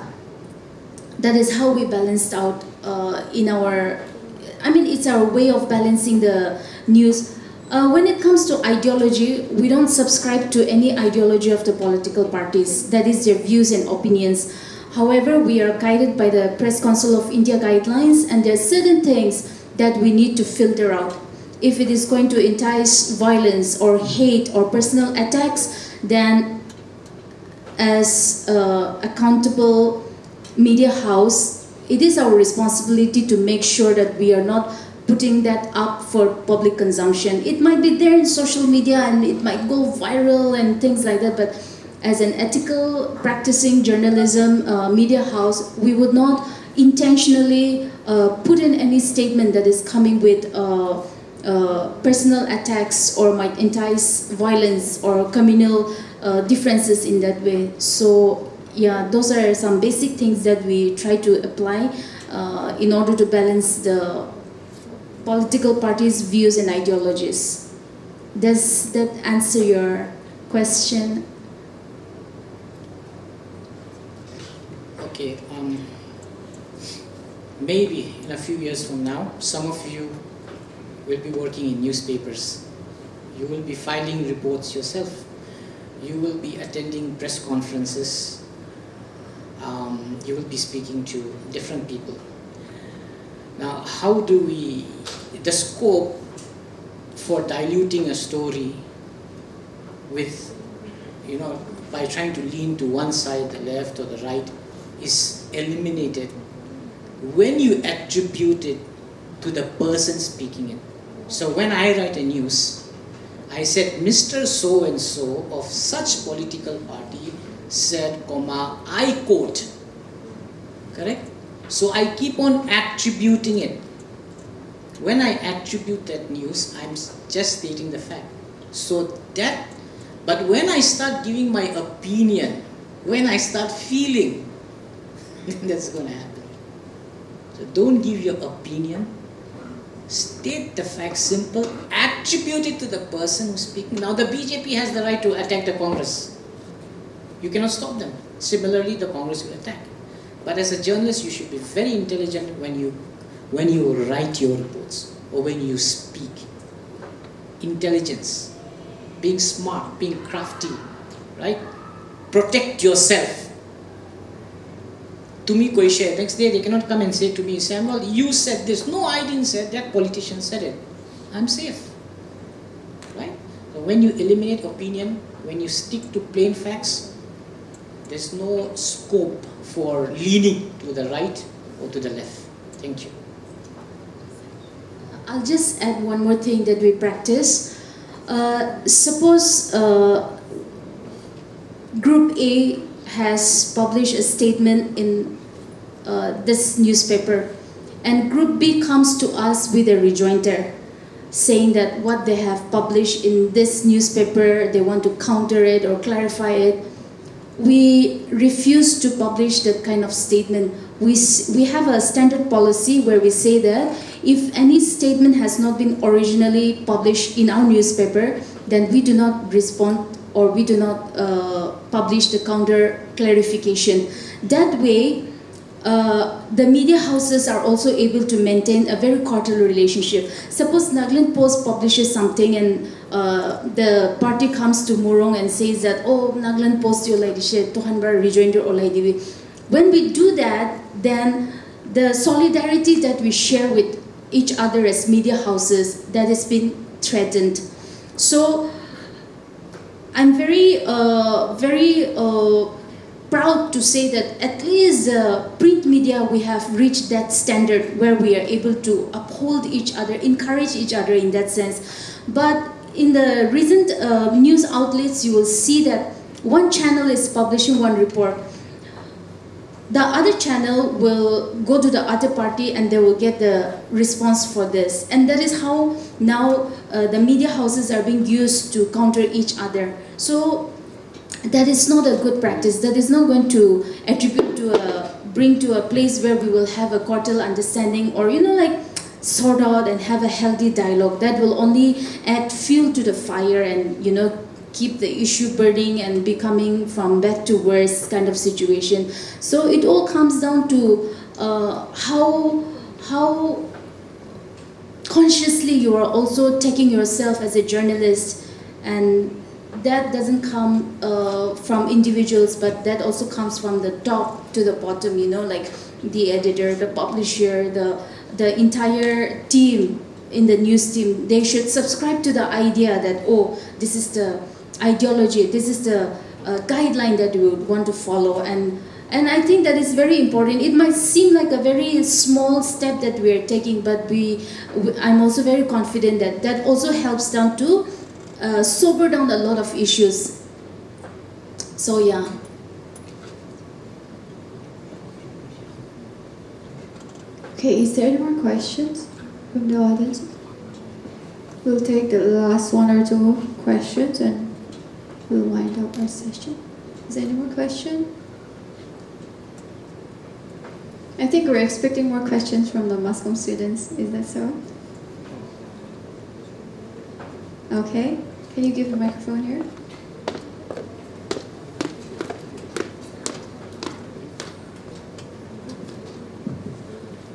that is how we balanced out it's our way of balancing the news. When it comes to ideology, we don't subscribe to any ideology of the political parties. That is their views and opinions. However, we are guided by the Press Council of India guidelines, and there are certain things that we need to filter out. If it is going to entice violence or hate or personal attacks, then as accountable media house, it is our responsibility to make sure that we are not putting that up for public consumption. It might be there in social media and it might go viral and things like that, but as an ethical practicing journalism media house, we would not intentionally put in any statement that is coming with personal attacks or might entice violence or communal differences in that way. So yeah, those are some basic things that we try to apply in order to balance the political parties' views and ideologies. Does that answer your question? Okay, maybe in a few years from now, some of you will be working in newspapers. You will be filing reports yourself. You will be attending press conferences. You will be speaking to different people. Now, how do we, the scope for diluting a story with, by trying to lean to one side, the left or the right, is eliminated when you attribute it to the person speaking it. So when I write a news, I said Mr. So-and-so of such political party said, I quote. Correct? So I keep on attributing it. When I attribute that news, I'm just stating the fact. But when I start giving my opinion, when I start feeling, that's going to happen. So don't give your opinion. State the facts simple. Attribute it to the person who's speaking. Now the BJP has the right to attack the Congress. You cannot stop them. Similarly, the Congress will attack. But as a journalist, you should be very intelligent when you write your reports or when you speak. Intelligence, being smart, being crafty, right? Protect yourself. To me, koi share. Next day, they cannot come and say to me, Samuel, you said this. No, I didn't say it. That politician said it. I'm safe. Right? So when you eliminate opinion, when you stick to plain facts, there's no scope for leaning to the right or to the left. Thank you. I'll just add one more thing that we practice. Suppose Group A has published a statement in this newspaper, and Group B comes to us with a rejoinder saying that what they have published in this newspaper, they want to counter it or clarify it. We refuse to publish that kind of statement. We have a standard policy where we say that if any statement has not been originally published in our newspaper, then we do not respond or we do not publish the counter clarification. That way, the media houses are also able to maintain a very cordial relationship. Suppose Nagaland Post publishes something and the party comes to Murong and says that, oh, Nagaland Post yung Tuhanbar rejoinder olay diwi. When we do that, then the solidarity that we share with each other as media houses, that has been threatened. So I'm very proud to say that at least print media, we have reached that standard where we are able to uphold each other, encourage each other in that sense. But in the recent news outlets, you will see that one channel is publishing one report. The other channel will go to the other party and they will get the response for this. And that is how now the media houses are being used to counter each other. So that is not a good practice. That is not going to bring to a place where we will have a cordial understanding or, sort out and have a healthy dialogue. That will only add fuel to the fire and, keep the issue burning and becoming from bad to worse kind of situation. So it all comes down to how consciously you are also taking yourself as a journalist, and that doesn't come from individuals, but that also comes from the top to the bottom, like the editor, the publisher, the entire team in the news team. They should subscribe to the idea that, oh, this is the ideology, this is the guideline that we would want to follow, and I think that is very important. It might seem like a very small step that we are taking, but I'm also very confident that that also helps down to sober down a lot of issues. So yeah. Okay, is there any more questions from the audience? We'll take the last one or two questions and we'll wind up our session. Is there any more question? I think we're expecting more questions from the Muscom students. Is that so? Okay. Can you give the microphone here?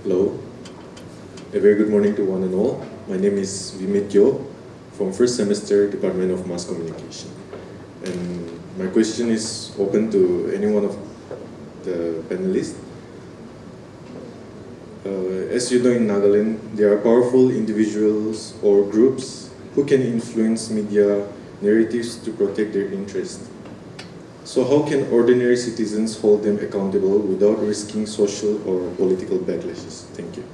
Hello. A very good morning to one and all. My name is Vimit Yo from first semester Department of Mass Communication. And my question is open to any one of the panelists. As you know, in Nagaland, there are powerful individuals or groups who can influence media narratives to protect their interests. So how can ordinary citizens hold them accountable without risking social or political backlashes? Thank you.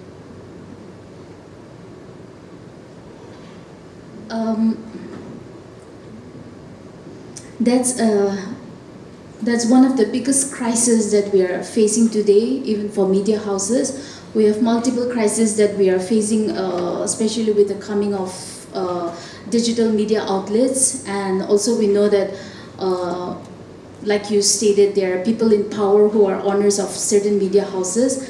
That's one of the biggest crises that we are facing today, even for media houses. We have multiple crises that we are facing, especially with the coming of digital media outlets, and also we know that, like you stated, there are people in power who are owners of certain media houses.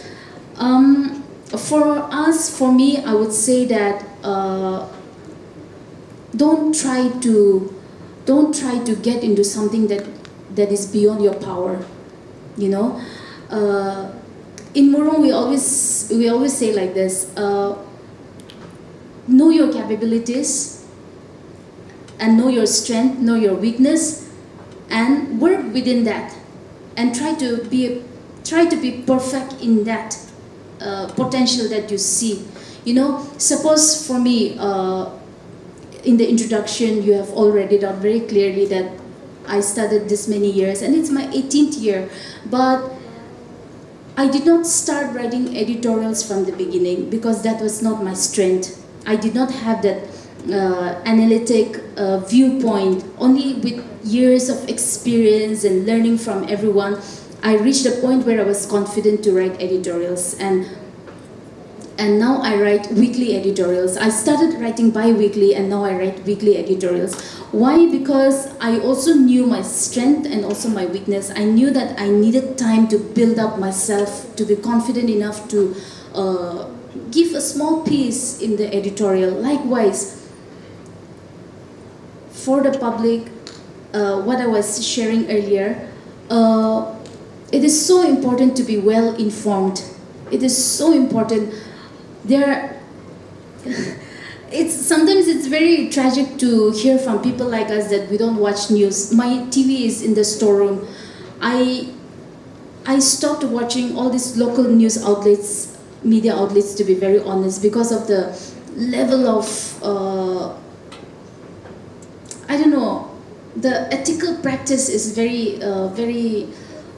For me, I would say that don't try to get into something that is beyond your power. You know, in Murung we always say like this: know your capabilities, and know your strength, know your weakness, and work within that, and try to be perfect in that potential that you see. You know, suppose for me, in the introduction, you have already done very clearly that I studied this many years, and it's my 18th year, but I did not start writing editorials from the beginning because that was not my strength. I did not have that analytic viewpoint. Only with years of experience and learning from everyone, I reached a point where I was confident to write editorials, and now I write weekly editorials. I started writing bi-weekly, and now I write weekly editorials. Why? Because I also knew my strength and also my weakness. I knew that I needed time to build up myself, to be confident enough to give a small piece in the editorial. Likewise, for the public, what I was sharing earlier, it is so important to be well informed. It is so important. Sometimes it's very tragic to hear from people like us that we don't watch news. My TV is in the storeroom. I stopped watching all these local news outlets, media outlets, to be very honest, because of the level of I don't know, the ethical practice is very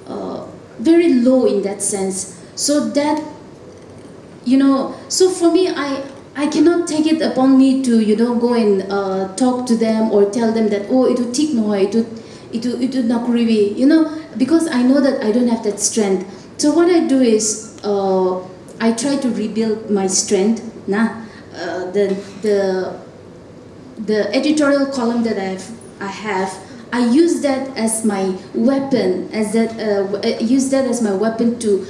low in that sense. So that, you know, so for me, I cannot take it upon me to, you know, go and talk to them or tell them that, oh, itu tik no, itu nakuriwi, you know, because I know that I don't have that strength. So what I do is I try to rebuild my strength. The editorial column that I use that as my weapon, use that as my weapon to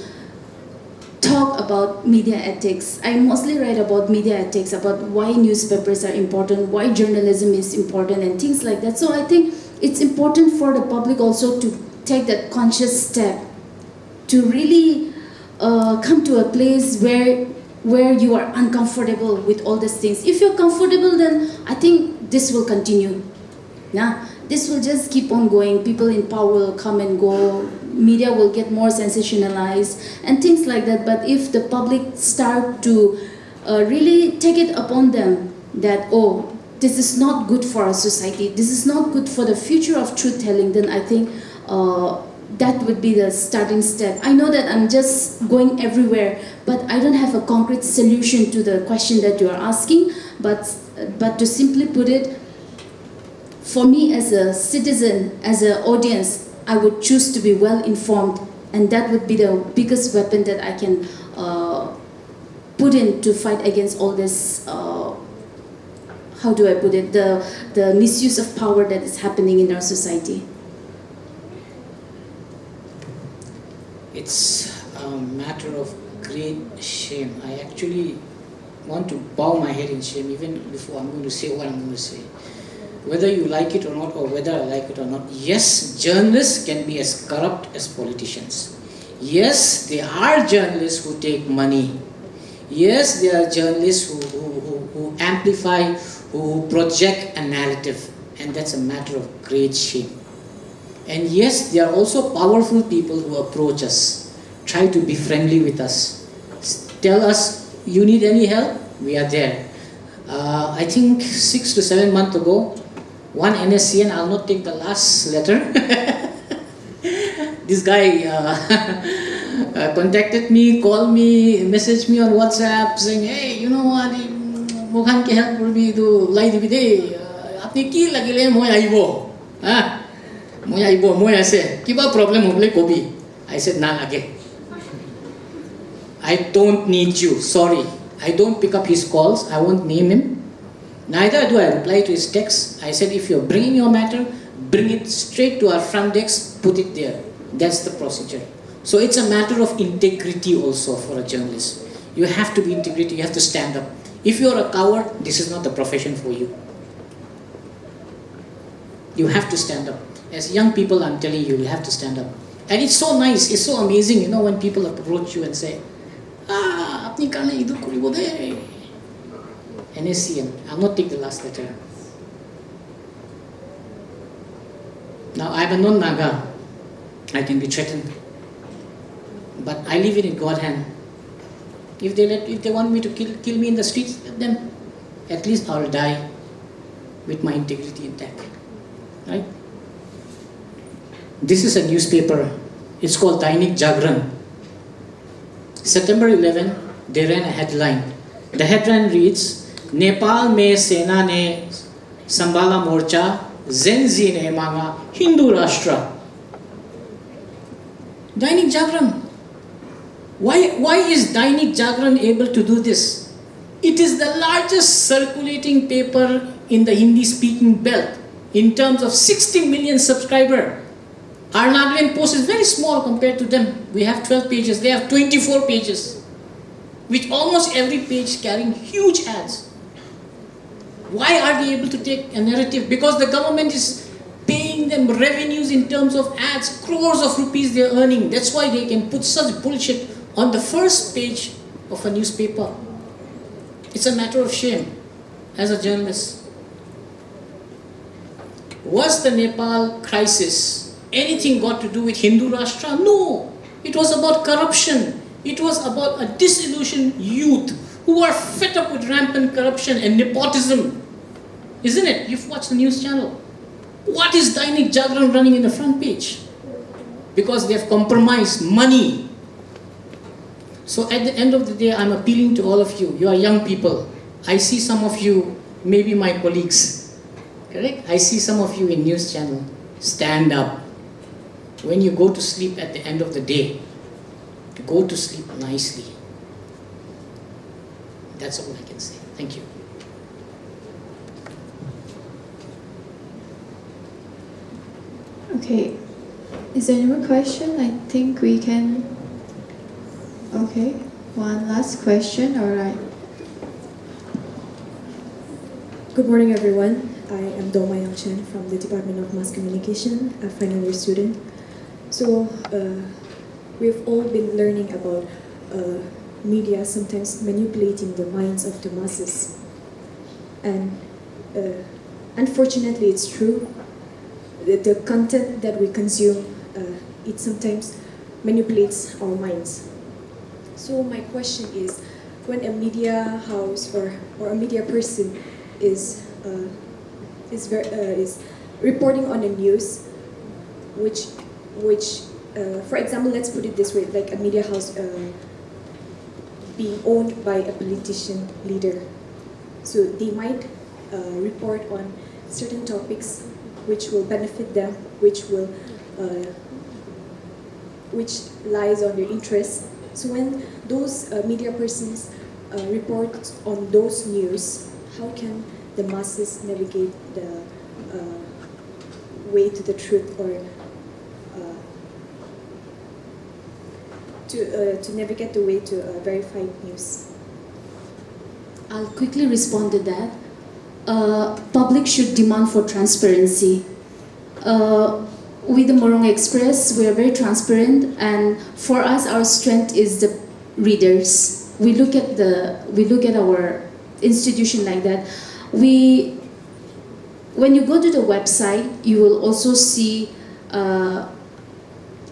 talk about media ethics. I mostly write about media ethics, about why newspapers are important, why journalism is important, and things like that. So I think it's important for the public also to take that conscious step to really come to a place where you are uncomfortable with all these things. If you're comfortable, then I think this will continue. Yeah, this will just keep on going. People in power will come and go. Media will get more sensationalized and things like that. But if the public start to really take it upon them that, oh, this is not good for our society, this is not good for the future of truth-telling, then I think that would be the starting step. I know that I'm just going everywhere, but I don't have a concrete solution to the question that you are asking. But to simply put it, for me as a citizen, as an audience, I would choose to be well informed, and that would be the biggest weapon that I can put in to fight against all this. How do I put it? The misuse of power that is happening in our society. It's a matter of great shame. I actually want to bow my head in shame even before I'm going to say what I'm going to say. Whether you like it or not, or whether I like it or not, yes, journalists can be as corrupt as politicians. Yes, there are journalists who take money. Yes, there are journalists who amplify, who project a narrative, and that's a matter of great shame. And yes, there are also powerful people who approach us, try to be friendly with us, tell us, you need any help? We are there. I think 6 to 7 months ago, one NSCN, I'll not take the last letter, this guy contacted me, called me, messaged me on WhatsApp saying, hey, you know what, Mukhan ke help korbi to lai dibi de, apni ki lagile moi aibo, moi aibo, moi ase, kiba problem hoble kobi. I said, na lage. I don't need you, sorry. I don't pick up his calls, I won't name him. Neither do I reply to his text. I said, if you're bringing your matter, bring it straight to our front desk, put it there. That's the procedure. So it's a matter of integrity also for a journalist. You have to be integrated, you have to stand up. If you're a coward, this is not the profession for you. You have to stand up. As young people, I'm telling you, you have to stand up. And it's so nice, it's so amazing, you know, when people approach you and say, apni karne idu kuribo de. NSCN, I'll not take the last letter. Now I'm a non-Naga, I can be threatened. But I leave it in God's hand. If they want me to kill me in the streets, let them. At least I'll die with my integrity intact. Right? This is a newspaper. It's called Dainik Jagran. September 11, they ran a headline. The headline reads, Nepal में सेना ने संभाला मोर्चा, Gen Z ने मांगा हिंदू राष्ट्र. Dainik Jagran. Why is Dainik Jagran able to do this? It is the largest circulating paper in the Hindi-speaking belt in terms of 60 million subscribers. Our Nagaland Post is very small compared to them. We have 12 pages, they have 24 pages, with almost every page carrying huge ads. Why are they able to take a narrative? Because the government is paying them revenues in terms of ads, crores of rupees they're earning. That's why they can put such bullshit on the first page of a newspaper. It's a matter of shame as a journalist. Was the Nepal crisis anything got to do with Hindu Rashtra? No. It was about corruption. It was about a disillusioned youth who are fed up with rampant corruption and nepotism. Isn't it? You've watched the news channel. What is Dainik Jagran running in the front page? Because they have compromised money. So at the end of the day, I'm appealing to all of you. You are young people. I see some of you, maybe my colleagues. Correct? I see some of you in news channel. Stand up. When you go to sleep at the end of the day, go to sleep nicely. That's all I can say. Thank you. Okay. Is there any more question? I think we can. Okay. One last question. All right. Good morning, everyone. I am Doma Yangchen from the Department of Mass Communication, a final year student. So, we've all been learning about media sometimes manipulating the minds of the masses. And unfortunately, it's true. The content that we consume, it sometimes manipulates our minds. So my question is, when a media house or a media person is is reporting on the news, which for example, let's put it this way, like a media house being owned by a politician leader. So they might report on certain topics which will benefit them, which lies on their interests. So when those media persons report on those news, how can the masses navigate the way to the truth, or to navigate the way to verified news? I'll quickly respond to that. Public should demand for transparency. With the Morong Express, we are very transparent, and for us, our strength is the readers. We look at our institution like that. When you go to the website, you will also see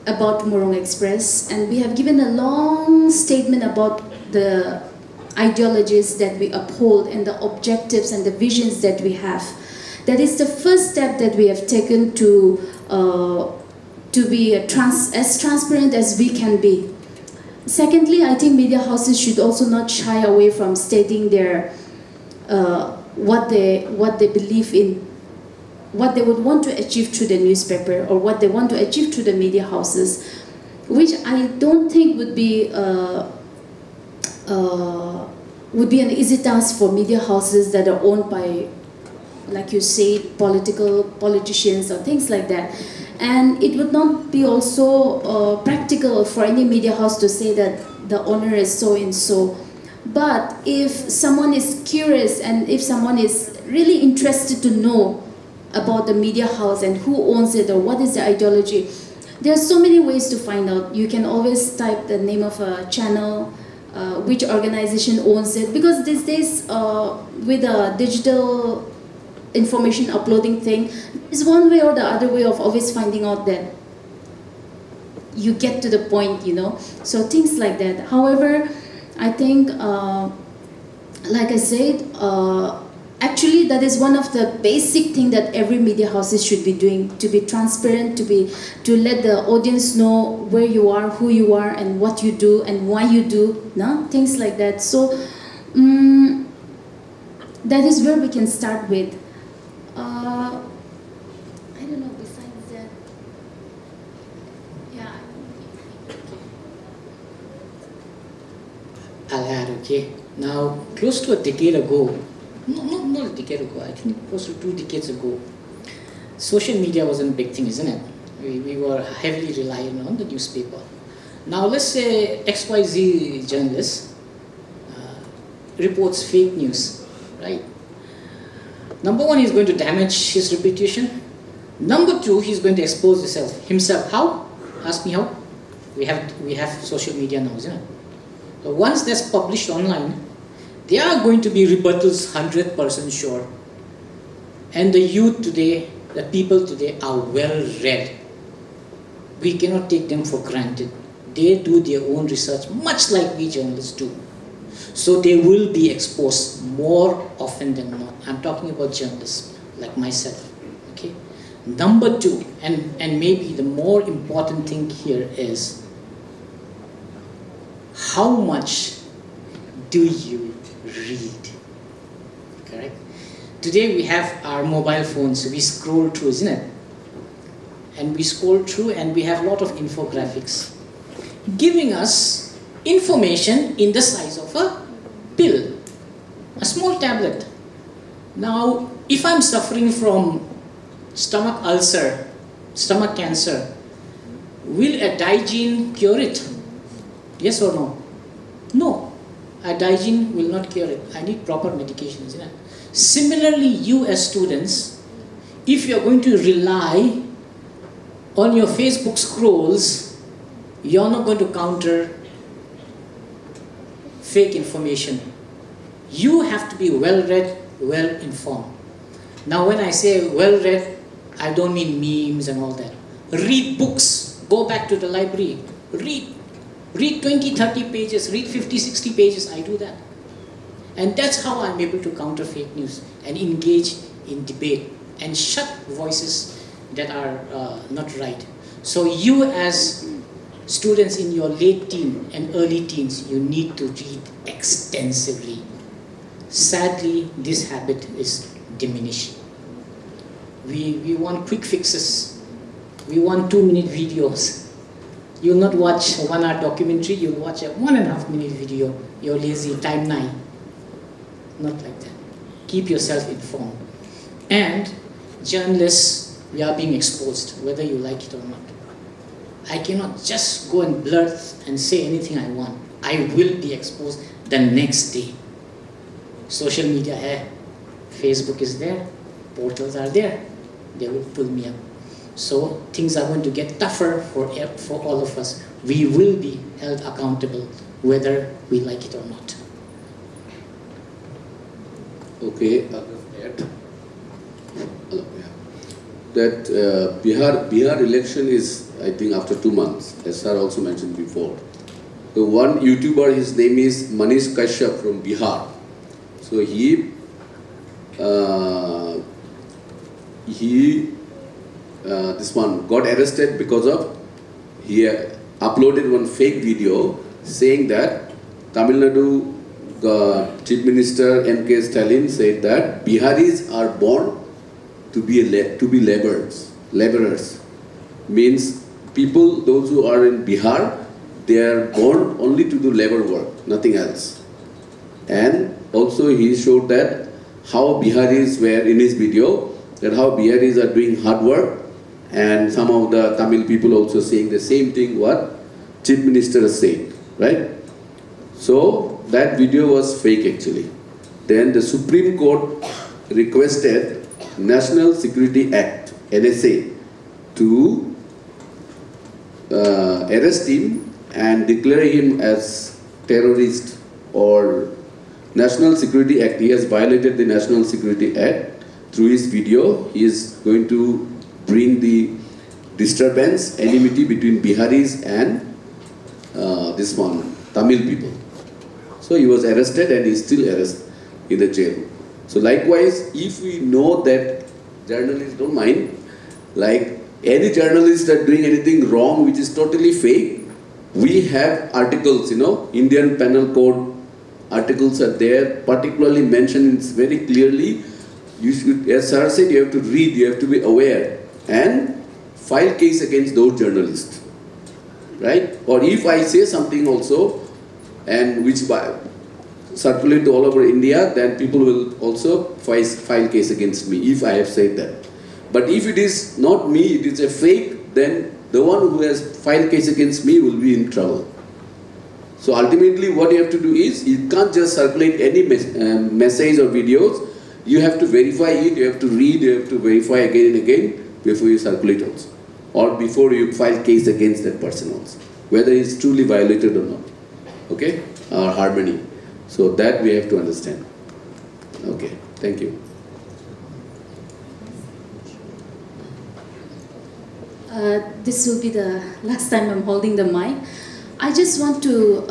about Morong Express, and we have given a long statement about the ideologies that we uphold and the objectives and the visions that we have. That is the first step that we have taken to be as transparent as we can be. Secondly, I think media houses should also not shy away from stating their what they believe in, what they would want to achieve through the newspaper, or what they want to achieve through the media houses, which I don't think would be an easy task for media houses that are owned by, like you say, politicians or things like that. And it would not be also practical for any media house to say that the owner is so and so. But if someone is curious, and if someone is really interested to know about the media house and who owns it or what is the ideology, there are so many ways to find out. You can always type the name of a channel, which organization owns it, because these days with a digital information uploading thing, is one way or the other way of always finding out that you get to the point, so things like that. However, I think like I said, actually that is one of the basic things that every media houses should be doing, to be transparent, to let the audience know where you are, who you are, and what you do and why you do, things like that. So that is where we can start with. I don't know, besides that, yeah. I'll add, okay. Now, close to a decade ago, not a decade ago, I think close to 2 decades ago, social media wasn't a big thing, isn't it? We were heavily reliant on the newspaper. Now, let's say XYZ journalist reports fake news, right? Number one, he's going to damage his reputation. Number two, he's going to expose himself. How? Ask me how. We have social media now, isn't it? So once that's published online, there are going to be rebuttals, 100% sure. And the youth today, the people today are well read. We cannot take them for granted. They do their own research, much like we journalists do. So they will be exposed more often than not. I'm talking about journalists like myself. Okay. Number two, and maybe the more important thing here is, how much do you read? Correct? Today we have our mobile phones, so we scroll through, isn't it? And we scroll through and we have a lot of infographics giving us information in the size of a pill, a small tablet. Now, if I'm suffering from stomach ulcer, stomach cancer, will a Digene cure it? Yes or no? No. A Digene will not cure it. I need proper medication, isn't it? Similarly, you as students, if you're going to rely on your Facebook scrolls, you're not going to counter fake information. You have to be well-read, well-informed. Now when I say well-read, I don't mean memes and all that. Read books. Go back to the library. Read 20, 30 pages. Read 50, 60 pages. I do that. And that's how I'm able to counter fake news and engage in debate and shut voices that are not right. So you as students in your late teen and early teens, you need to read extensively. Sadly, this habit is diminishing. We want quick fixes. We want 2-minute videos. You'll not watch a 1-hour documentary, you'll watch a 1.5-minute video. You're lazy, time 9. Not like that. Keep yourself informed. And journalists, we are being exposed, whether you like it or not. I cannot just go and blurt and say anything I want. I will be exposed the next day. Social media hai, Facebook is there, portals are there, they will pull me up. So things are going to get tougher for all of us. We will be held accountable whether we like it or not. Okay, that Bihar election is, I think, after 2 months, as sir also mentioned before. The one YouTuber, his name is Manish Kashyap from Bihar. So he this one got arrested because of he uploaded one fake video saying that Tamil Nadu Chief Minister M.K. Stalin said that Biharis are born to be laborers. Means people, those who are in Bihar, they are born only to do labor work, nothing else. And also he showed that how Biharis were in his video, that how Biharis are doing hard work, and some of the Tamil people also saying the same thing what Chief Minister is saying, right? So that video was fake actually. Then the Supreme Court requested National Security Act, NSA, to arrest him and declare him as terrorist or National Security Act. He has violated the National Security Act through his video. He is going to bring the disturbance, enmity between Biharis and this one, Tamil people. So he was arrested and he is still arrested in the jail. So likewise, if we know that journalists don't mind, like any journalist that doing anything wrong which is totally fake, we have articles, Indian Penal Code articles are there, particularly mentioned very clearly. You should, as sir said, you have to read, you have to be aware and file case against those journalists, right? Or if I say something also and which circulate all over India, then people will also file case against me if I have said that. But if it is not me, it is a fake, then the one who has filed case against me will be in trouble. So ultimately what you have to do is, you can't just circulate any message or videos. You have to verify it, you have to read, you have to verify again and again before you circulate also. Or before you file case against that person also. Whether it's truly violated or not. Okay? Our harmony. So that we have to understand. Okay, thank you. This will be the last time I'm holding the mic. I just want to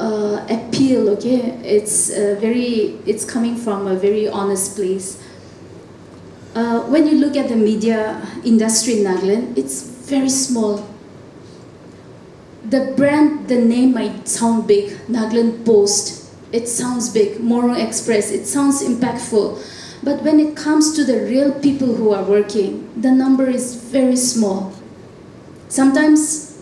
appeal, okay? It's coming from a very honest place. When you look at the media industry in Nagaland, it's very small. The brand, the name might sound big, Nagaland Post. It sounds big, Moro Express, it sounds impactful. But when it comes to the real people who are working, the number is very small. Sometimes,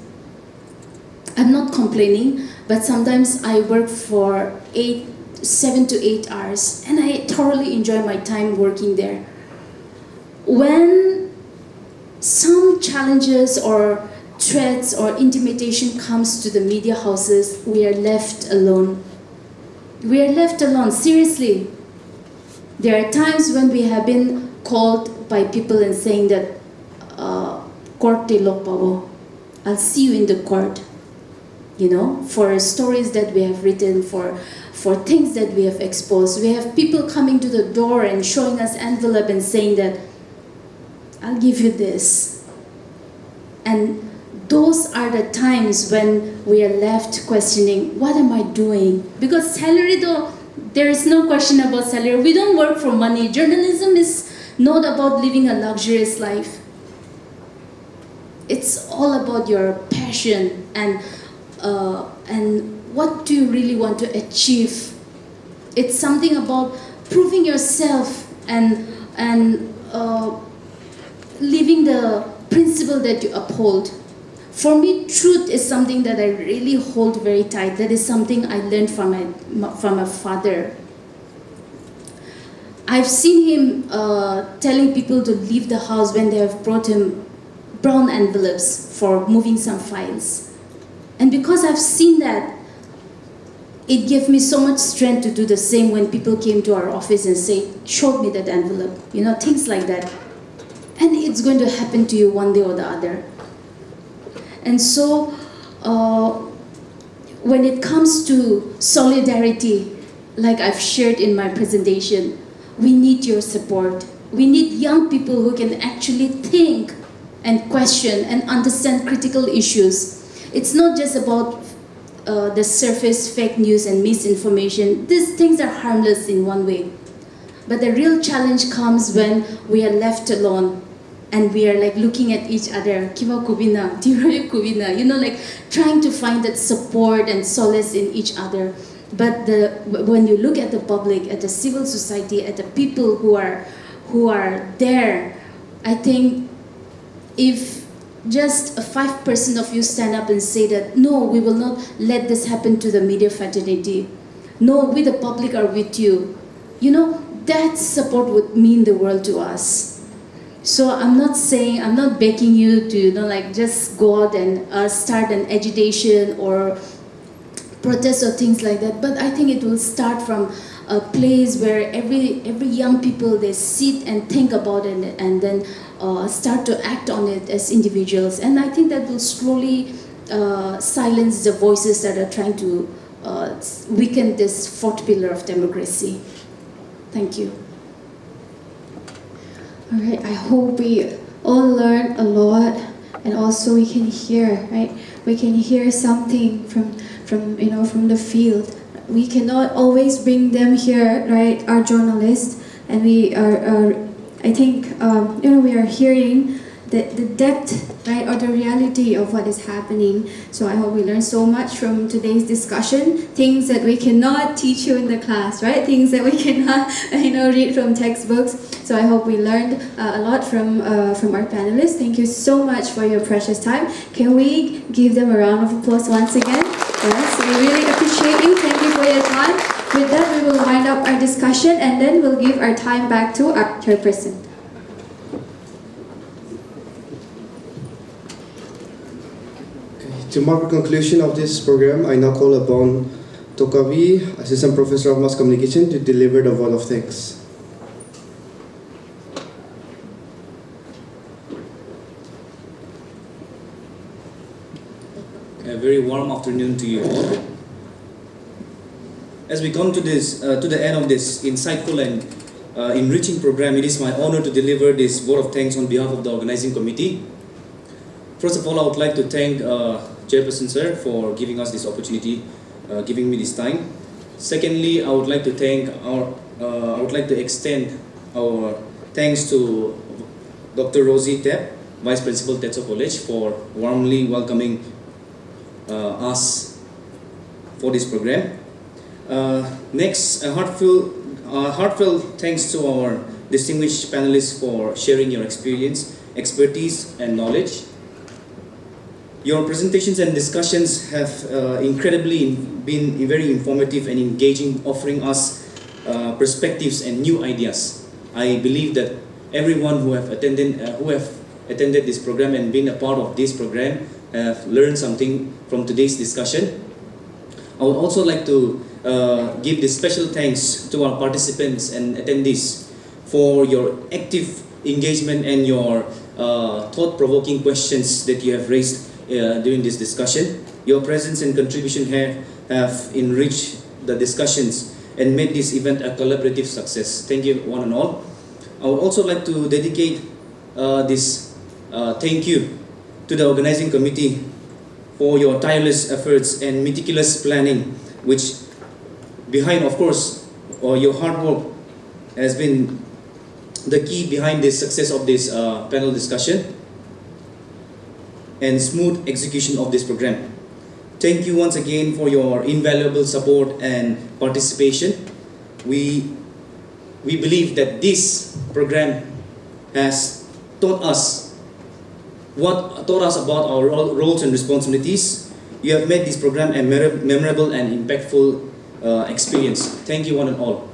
I'm not complaining, but sometimes I work for 7 to 8 hours and I thoroughly enjoy my time working there. When some challenges or threats or intimidation comes to the media houses, we are left alone. We are left alone, seriously. There are times when we have been called by people and saying that, court te lok pavo, I'll see you in the court. For stories that we have written, for things that we have exposed. We have people coming to the door and showing us envelope and saying that, I'll give you this. And those are the times when we are left questioning, what am I doing? Because salary though, There is no question about salary. We don't work for money. Journalism is not about living a luxurious life. It's all about your passion and what do you really want to achieve. It's something about proving yourself and living the principle that you uphold. For me, truth is something that I really hold very tight. That is something I learned from my father. I've seen him telling people to leave the house when they have brought him brown envelopes for moving some files. And because I've seen that, it gave me so much strength to do the same when people came to our office and say, "Show me that envelope," things like that. And it's going to happen to you one day or the other. And so, when it comes to solidarity, like I've shared in my presentation, we need your support. We need young people who can actually think and question and understand critical issues. It's not just about the surface fake news and misinformation. These things are harmless in one way. But the real challenge comes when we are left alone and we are like looking at each other, Kiwa kubina, Tirayu kubina, like trying to find that support and solace in each other. But when you look at the public, at the civil society, at the people who are there, I think if just 5% of you stand up and say that, no, we will not let this happen to the media fraternity. No, we the public are with you. That support would mean the world to us. So I'm not begging you to, just go out and start an agitation or protest or things like that. But I think it will start from a place where every young people, they sit and think about it and then start to act on it as individuals. And I think that will slowly silence the voices that are trying to weaken this fourth pillar of democracy. Thank you. All right, I hope we all learn a lot, and also we can hear, right? We can hear something from the field. We cannot always bring them here, right? Our journalists, and we are I think we are hearing the depth, right, or the reality of what is happening. So I hope we learn so much from today's discussion. Things that we cannot teach you in the class, right? Things that we cannot, read from textbooks. So I hope we learned a lot from our panelists. Thank you so much for your precious time. Can we give them a round of applause once again? Yes, we really appreciate you. Thank you for your time. With that, we will wind up our discussion and then we'll give our time back to our chairperson. To mark the conclusion of this program, I now call upon Tokavi, Assistant Professor of Mass Communication, to deliver the vote of thanks. A very warm afternoon to you all. As we come to the end of this insightful and enriching program, it is my honor to deliver this vote of thanks on behalf of the organizing committee. First of all, I would like to thank Chairperson Sir for giving us this opportunity, giving me this time. Secondly, I would like to extend our thanks to Dr. Rosie Tep, Vice Principal Tetso College, for warmly welcoming us for this program. Next, a heartfelt thanks to our distinguished panelists for sharing your experience, expertise, and knowledge. Your presentations and discussions have incredibly been very informative and engaging, offering us perspectives and new ideas. I believe that everyone who have attended this program and been a part of this program have learned something from today's discussion. I would also like to give this special thanks to our participants and attendees for your active engagement and your thought-provoking questions that you have raised during this discussion. Your presence and contribution have enriched the discussions and made this event a collaborative success. Thank you, one and all. I would also like to dedicate this thank you to the organizing committee for your tireless efforts and meticulous planning, which behind, of course, or your hard work has been the key behind the success of this panel discussion and smooth execution of this program. Thank you once again for your invaluable support and participation. We believe that this program has taught us about our roles and responsibilities. You have made this program a memorable and impactful experience. Thank you one and all.